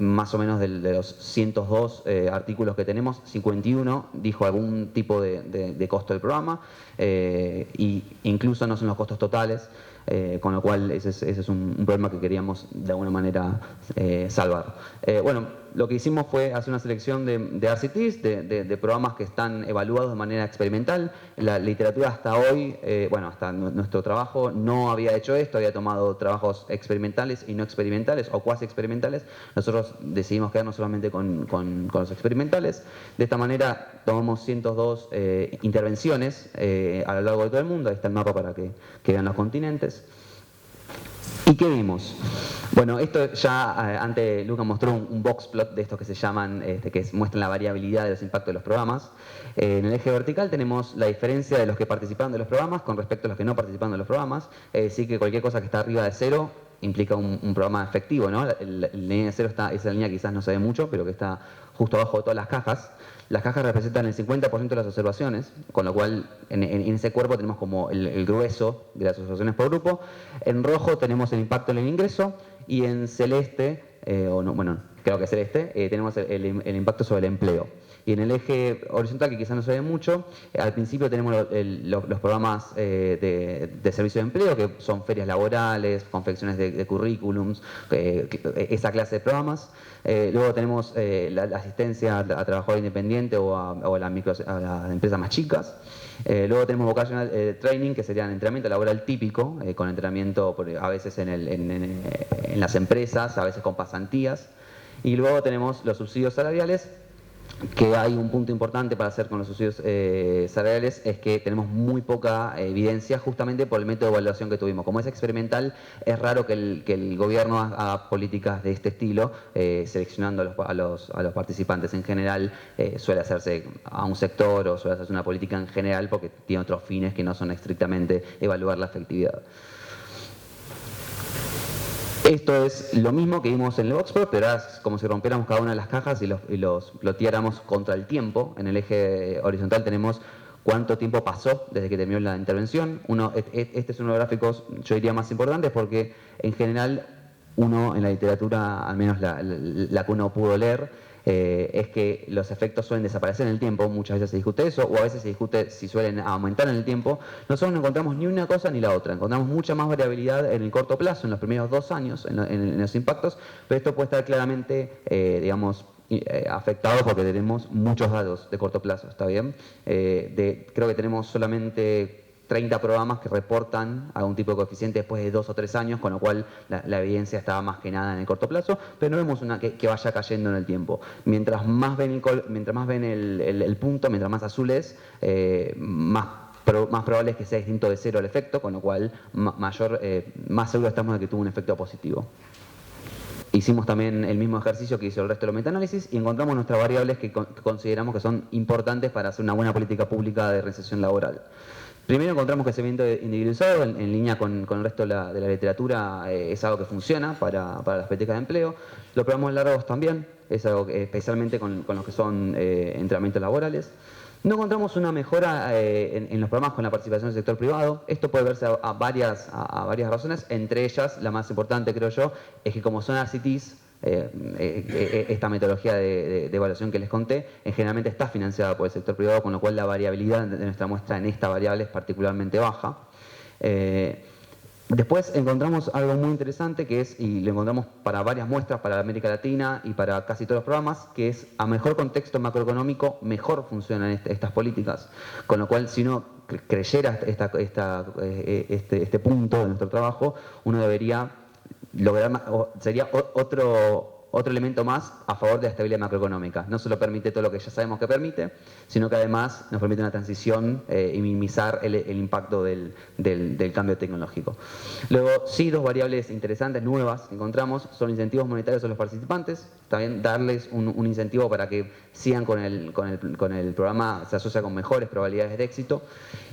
Más o menos de los 102 artículos que tenemos, 51 dijo algún tipo de costo del programa, y incluso no son los costos totales, con lo cual ese es un problema que queríamos de alguna manera salvar. Bueno, lo que hicimos fue hacer una selección de RCTs, de programas que están evaluados de manera experimental. La literatura hasta hoy, hasta nuestro trabajo, no había hecho esto, había tomado trabajos experimentales y no experimentales o cuasi experimentales. Nosotros decidimos quedarnos solamente con los experimentales. De esta manera tomamos 102 intervenciones a lo largo de todo el mundo. Ahí está el mapa para que vean los continentes. ¿Y qué vimos? Bueno, esto ya antes Luca mostró un box plot de estos que se llaman, que muestran la variabilidad de los impactos de los programas. En el eje vertical tenemos la diferencia de los que participaron de los programas con respecto a los que no participaron de los programas. Es decir, que cualquier cosa que está arriba de 0 implica un programa efectivo, ¿no? La línea de 0 esa línea quizás no se ve mucho, pero que está justo abajo de todas las cajas. Las cajas representan el 50% de las observaciones, con lo cual en ese cuerpo tenemos como el grueso de las observaciones por grupo. En rojo tenemos el impacto en el ingreso y en celeste, creo que celeste, tenemos el impacto sobre el empleo. Y en el eje horizontal, que quizás no se ve mucho, al principio tenemos los programas de servicio de empleo, que son ferias laborales, confecciones de currículums, esa clase de programas. Luego tenemos la asistencia a trabajador independiente o a las empresas más chicas. Luego tenemos vocational training, que sería el entrenamiento laboral típico, con entrenamiento a veces en las empresas, a veces con pasantías. Y luego tenemos los subsidios salariales, que hay un punto importante para hacer con los subsidios salariales, es que tenemos muy poca evidencia justamente por el método de evaluación que tuvimos. Como es experimental, es raro que el gobierno haga políticas de este estilo, seleccionando a los participantes. En general suele hacerse a un sector o suele hacerse una política en general porque tiene otros fines que no son estrictamente evaluar la efectividad. Esto es lo mismo que vimos en el boxplot, pero ahora es como si rompiéramos cada una de las cajas y los ploteáramos contra el tiempo. En el eje horizontal tenemos cuánto tiempo pasó desde que terminó la intervención. Este es uno de los gráficos, yo diría, más importantes porque en general uno en la literatura, al menos la que uno pudo leer, es que los efectos suelen desaparecer en el tiempo. Muchas veces se discute eso, o a veces se discute si suelen aumentar en el tiempo. Nosotros no encontramos ni una cosa ni la otra. Encontramos mucha más variabilidad en el corto plazo, en los primeros 2 años, en los impactos, pero esto puede estar claramente, afectado porque tenemos muchos datos de corto plazo, ¿está bien? Creo que tenemos solamente 30 programas que reportan algún tipo de coeficiente después de 2 o 3 años, con lo cual la evidencia estaba más que nada en el corto plazo, pero no vemos una que vaya cayendo en el tiempo. Mientras más ven el punto, mientras más azul es, más probable es que sea distinto de 0 el efecto, con lo cual más seguro estamos de que tuvo un efecto positivo. hicimos también el mismo ejercicio que hizo el resto de los metaanálisis y encontramos nuestras variables que consideramos que son importantes para hacer una buena política pública de reinserción laboral. Primero encontramos que el seguimiento individualizado, en línea con el resto de la literatura, es algo que funciona para las políticas de empleo. Los programas largos también, es algo que, especialmente con los que son entrenamientos laborales. No encontramos una mejora en los programas con la participación del sector privado. Esto puede verse a varias razones, entre ellas, la más importante creo yo, es que como son RCTs, esta metodología de evaluación que les conté, generalmente está financiada por el sector privado, con lo cual la variabilidad de nuestra muestra en esta variable es particularmente baja. Después encontramos algo muy interesante que es, y lo encontramos para varias muestras, para América Latina y para casi todos los programas, que es a mejor contexto macroeconómico, mejor funcionan estas políticas. Con lo cual, si uno creyera este punto de nuestro trabajo, uno debería lograr, sería otro elemento más a favor de la estabilidad macroeconómica. No solo permite todo lo que ya sabemos que permite, sino que además nos permite una transición y minimizar el impacto del cambio tecnológico. Luego, sí, dos variables interesantes, nuevas, que encontramos, son incentivos monetarios a los participantes, también darles un incentivo para que sigan con el programa, se asocia con mejores probabilidades de éxito,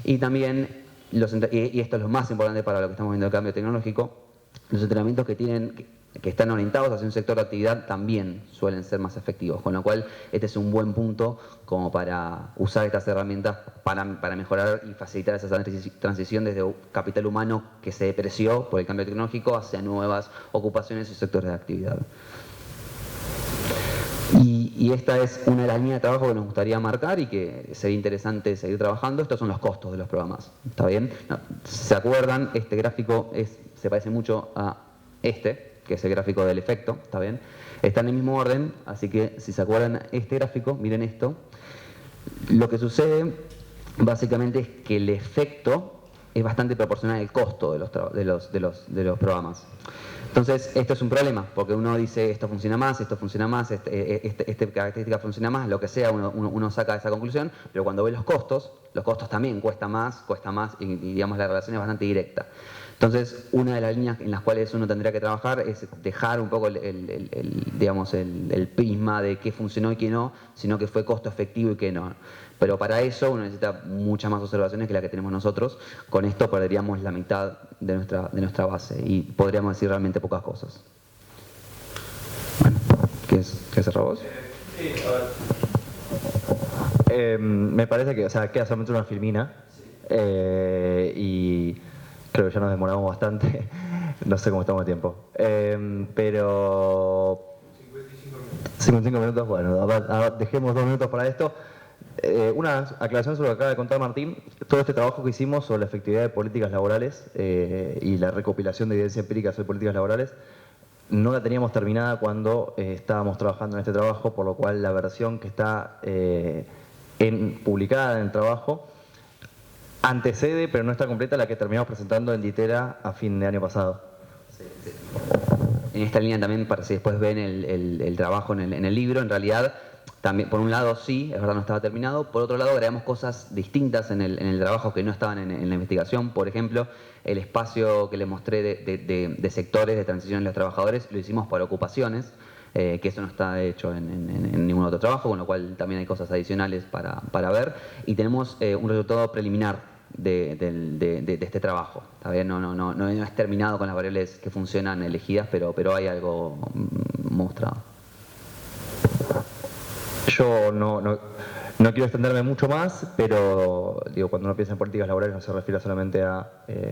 y también, y esto es lo más importante para lo que estamos viendo del cambio tecnológico, los entrenamientos que están orientados hacia un sector de actividad también suelen ser más efectivos, con lo cual este es un buen punto como para usar estas herramientas para mejorar y facilitar esa transición desde capital humano que se depreció por el cambio tecnológico hacia nuevas ocupaciones y sectores de actividad. Y esta es una de las líneas de trabajo que nos gustaría marcar y que sería interesante seguir trabajando. Estos son los costos de los programas, ¿está bien? No, si se acuerdan, este gráfico se parece mucho a este, que es el gráfico del efecto, ¿está bien? Está en el mismo orden, así que si se acuerdan este gráfico, miren esto. Lo que sucede básicamente es que el efecto es bastante proporcional al costo de los programas. Entonces, esto es un problema, porque uno dice esto funciona más, esta característica funciona más, lo que sea, uno saca esa conclusión, pero cuando ve los costos también cuesta más y digamos la relación es bastante directa. Entonces, una de las líneas en las cuales uno tendría que trabajar es dejar un poco el prisma de qué funcionó y qué no, sino que fue costo efectivo y qué no. Pero para eso uno necesita muchas más observaciones que la que tenemos nosotros. Con esto perderíamos la mitad de nuestra base y podríamos decir realmente pocas cosas. Bueno, ¿quieres cerrar vos? Sí, a ver. Me parece que queda solamente una filmina y creo que ya nos demoramos bastante. No sé cómo estamos de tiempo. Pero 55 minutos, bueno, dejemos 2 minutos para esto. Una aclaración sobre lo que acaba de contar Martín. Todo este trabajo que hicimos sobre la efectividad de políticas laborales y la recopilación de evidencia empírica sobre políticas laborales no la teníamos terminada cuando estábamos trabajando en este trabajo, por lo cual la versión que está publicada en el trabajo antecede, pero no está completa, la que terminamos presentando en Litera a fin de año pasado. Sí. En esta línea también, para si después ven el trabajo en el libro, en realidad, también, por un lado sí, es verdad no estaba terminado, por otro lado agregamos cosas distintas en el trabajo que no estaban en la investigación. Por ejemplo, el espacio que les mostré de sectores de transición de los trabajadores lo hicimos por ocupaciones, que eso no está hecho en ningún otro trabajo, con lo cual también hay cosas adicionales para ver. Y tenemos un resultado preliminar de este trabajo. ¿Está bien? No es terminado con las variables que funcionan elegidas, pero hay algo mostrado. Yo no quiero extenderme mucho más, pero digo, cuando uno piensa en políticas laborales no se refiere solamente a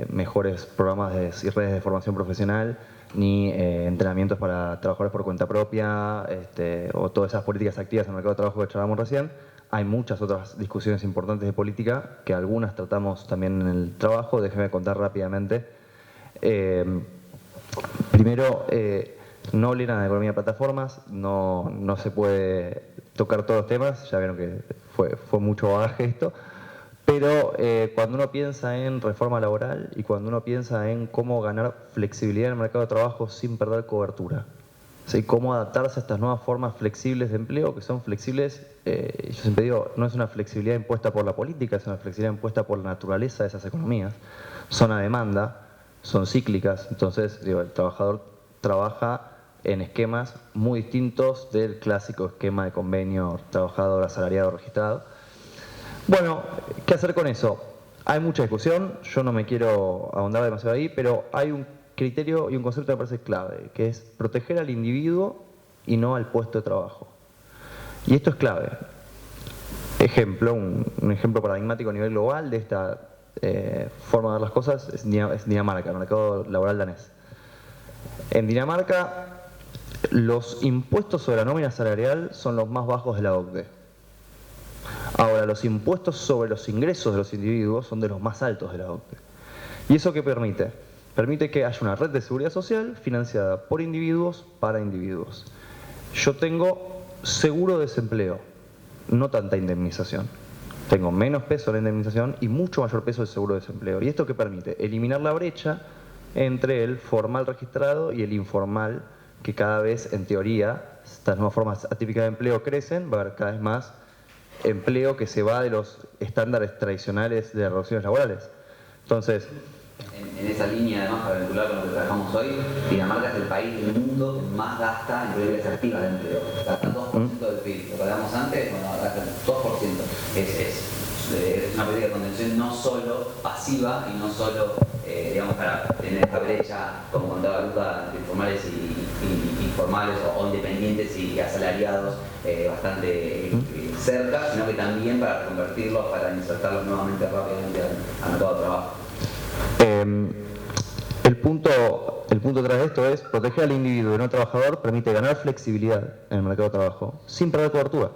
mejores programas y redes de formación profesional, ni entrenamientos para trabajadores por cuenta propia, o todas esas políticas activas en el mercado de trabajo que charlamos recién. Hay muchas otras discusiones importantes de política, que algunas tratamos también en el trabajo. Déjenme contar rápidamente. Primero, no obligan a la economía de plataformas, no se puede tocar todos los temas, ya vieron que fue mucho bagaje esto, pero cuando uno piensa en reforma laboral y cuando uno piensa en cómo ganar flexibilidad en el mercado de trabajo sin perder cobertura, ¿sí? Cómo adaptarse a estas nuevas formas flexibles de empleo, que son flexibles, yo siempre digo, no es una flexibilidad impuesta por la política, es una flexibilidad impuesta por la naturaleza de esas economías, son a demanda, son cíclicas, entonces digo, el trabajador trabaja en esquemas muy distintos del clásico esquema de convenio trabajador asalariado registrado. Bueno, ¿qué hacer con eso? Hay mucha discusión, yo no me quiero ahondar demasiado ahí, pero hay un criterio y un concepto que me parece clave, que es proteger al individuo y no al puesto de trabajo. Y esto es clave. Ejemplo, un ejemplo paradigmático a nivel global de esta forma de ver las cosas es Dinamarca, el mercado laboral danés. En Dinamarca, los impuestos sobre la nómina salarial son los más bajos de la OCDE. Ahora, los impuestos sobre los ingresos de los individuos son de los más altos de la OCDE. ¿Y eso qué permite? Permite que haya una red de seguridad social financiada por individuos para individuos. Yo tengo seguro de desempleo, no tanta indemnización. Tengo menos peso en la indemnización y mucho mayor peso del seguro de desempleo. ¿Y esto qué permite? Eliminar la brecha entre el formal registrado y el informal, que cada vez, en teoría, estas nuevas formas atípicas de empleo crecen, va a haber cada vez más empleo que se va de los estándares tradicionales de las relaciones laborales. Entonces, en esa línea, además, para vincular con lo que trabajamos hoy, Dinamarca es el país del mundo que más gasta en políticas activas de empleo. Gasta 2% del PIB. Lo que hablamos antes, bueno, gasta el 2%. Es una política de contención no solo pasiva y no solo, digamos, para tener esta brecha, como contaba Luca, entre informales y formales o independientes y asalariados bastante cerca, sino que también para reconvertirlos, para insertarlos nuevamente rápidamente al mercado de trabajo. El punto detrás de esto es proteger al individuo y no al trabajador permite ganar flexibilidad en el mercado de trabajo sin perder cobertura,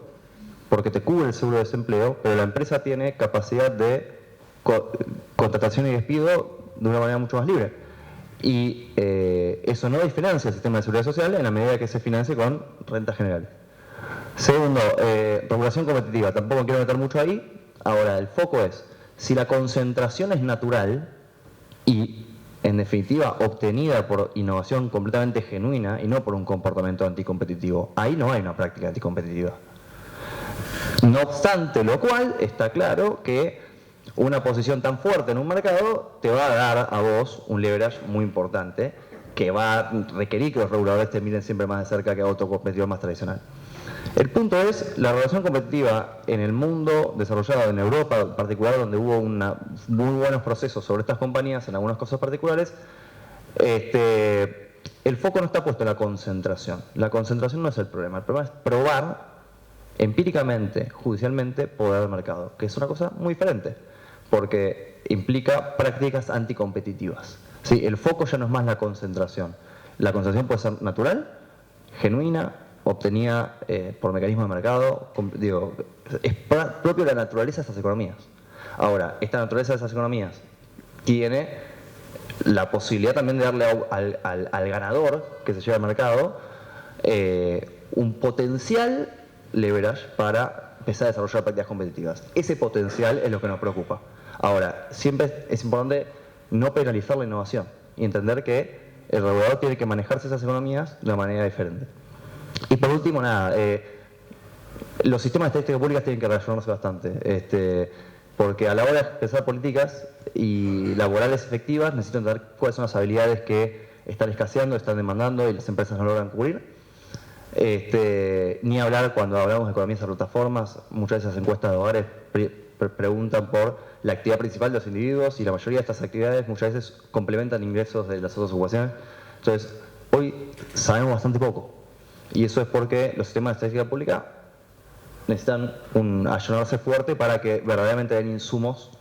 porque te cubre el seguro de desempleo, pero la empresa tiene capacidad de contratación y despido de una manera mucho más libre. Y eso no diferencia el sistema de seguridad social en la medida que se financie con renta general. Segundo, regulación competitiva. Tampoco quiero meter mucho ahí. Ahora, el foco es, si la concentración es natural y, en definitiva, obtenida por innovación completamente genuina y no por un comportamiento anticompetitivo, ahí no hay una práctica anticompetitiva. No obstante lo cual, está claro que una posición tan fuerte en un mercado te va a dar a vos un leverage muy importante que va a requerir que los reguladores te miren siempre más de cerca que a otro competidor más tradicional. El punto es, la relación competitiva en el mundo desarrollado, en Europa en particular, donde hubo muy buenos procesos sobre estas compañías en algunas cosas particulares, el foco no está puesto en la concentración. La concentración no es el problema es probar empíricamente, judicialmente, poder del mercado, que es una cosa muy diferente, porque implica prácticas anticompetitivas. ¿Sí? El foco ya no es más la concentración. La concentración puede ser natural, genuina, obtenida por mecanismos de mercado, es propio de la naturaleza de estas economías. Ahora, esta naturaleza de esas economías tiene la posibilidad también de darle al ganador que se lleva al mercado un potencial leverage para empezar a desarrollar prácticas competitivas. Ese potencial es lo que nos preocupa. Ahora, siempre es importante no penalizar la innovación y entender que el regulador tiene que manejarse esas economías de una manera diferente. Y por último, nada, los sistemas de estadística públicas tienen que relacionarse bastante, porque a la hora de pensar políticas y laborales efectivas necesitan entender cuáles son las habilidades que están escaseando, están demandando y las empresas no logran cubrir. Ni hablar cuando hablamos de economías de plataformas, muchas de esas encuestas de hogares preguntan por la actividad principal de los individuos y la mayoría de estas actividades muchas veces complementan ingresos de las otras ocupaciones. Entonces, hoy sabemos bastante poco. Y eso es porque los sistemas de estadística pública necesitan allanarse fuerte para que verdaderamente den insumos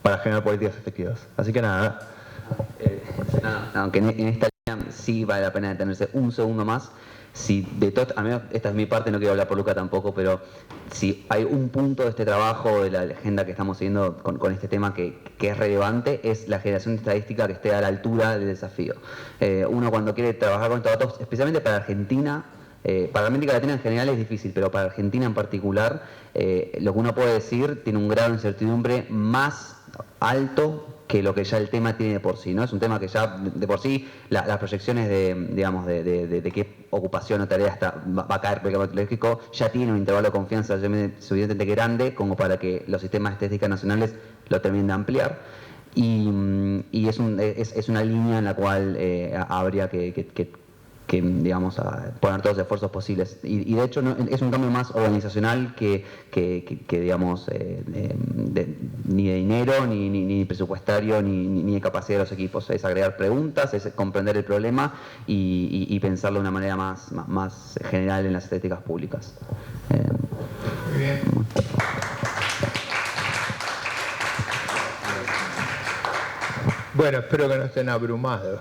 para generar políticas efectivas. Así que nada. Aunque en esta línea sí vale la pena detenerse un segundo más. Si de todo, al menos esta es mi parte, no quiero hablar por Luca tampoco, pero si hay un punto de este trabajo, de la agenda que estamos siguiendo con este tema que es relevante, es la generación de estadística que esté a la altura del desafío. Uno cuando quiere trabajar con estos datos, especialmente para Argentina, para América Latina en general es difícil, pero para Argentina en particular, lo que uno puede decir tiene un grado de incertidumbre más alto que lo que ya el tema tiene de por sí, ¿no? Es un tema que ya de por sí las proyecciones de qué ocupación o tarea va a caer por el cambio tecnológico ya tiene un intervalo de confianza suficientemente grande como para que los sistemas de estadística nacionales lo terminen de ampliar. Y es una línea en la cual habría que digamos, a poner todos los esfuerzos posibles. Y de hecho es un cambio más organizacional que digamos, ni de dinero, ni presupuestario, ni de capacidad de los equipos. Es agregar preguntas, es comprender el problema y pensarlo de una manera más general en las estéticas públicas. Muy bien. Bueno, espero que no estén abrumados.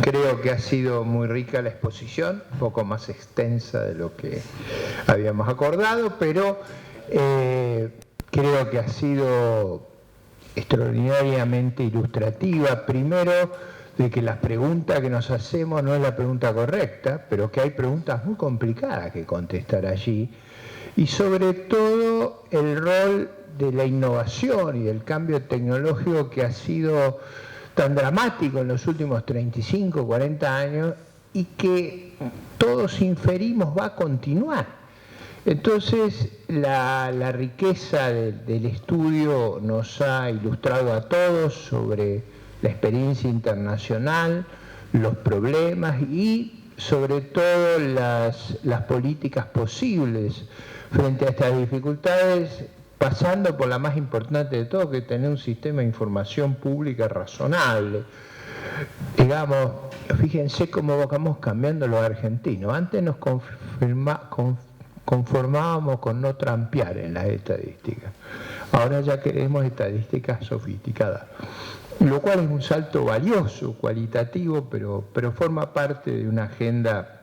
Creo que ha sido muy rica la exposición, un poco más extensa de lo que habíamos acordado, pero creo que ha sido extraordinariamente ilustrativa. Primero, de que las preguntas que nos hacemos no es la pregunta correcta, pero que hay preguntas muy complicadas que contestar allí. Y sobre todo el rol de la innovación y del cambio tecnológico que ha sido tan dramático en los últimos 35, 40 años y que todos inferimos va a continuar. Entonces, la riqueza del estudio nos ha ilustrado a todos sobre la experiencia internacional, los problemas y sobre todo las políticas posibles frente a estas dificultades, pasando por la más importante de todo, que es tener un sistema de información pública razonable. Digamos, fíjense cómo vamos cambiando los argentinos. Antes nos conformábamos con no trampear en las estadísticas. Ahora ya queremos estadísticas sofisticadas. Lo cual es un salto valioso, cualitativo, pero forma parte de una agenda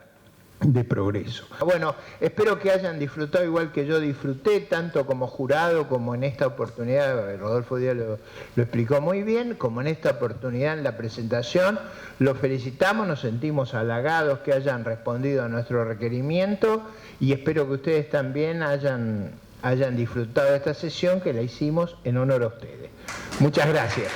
de progreso. Bueno, espero que hayan disfrutado igual que yo disfruté, tanto como jurado como en esta oportunidad. Rodolfo Díaz lo explicó muy bien, como en esta oportunidad en la presentación. Los felicitamos, nos sentimos halagados que hayan respondido a nuestro requerimiento y espero que ustedes también hayan disfrutado de esta sesión que la hicimos en honor a ustedes. Muchas gracias.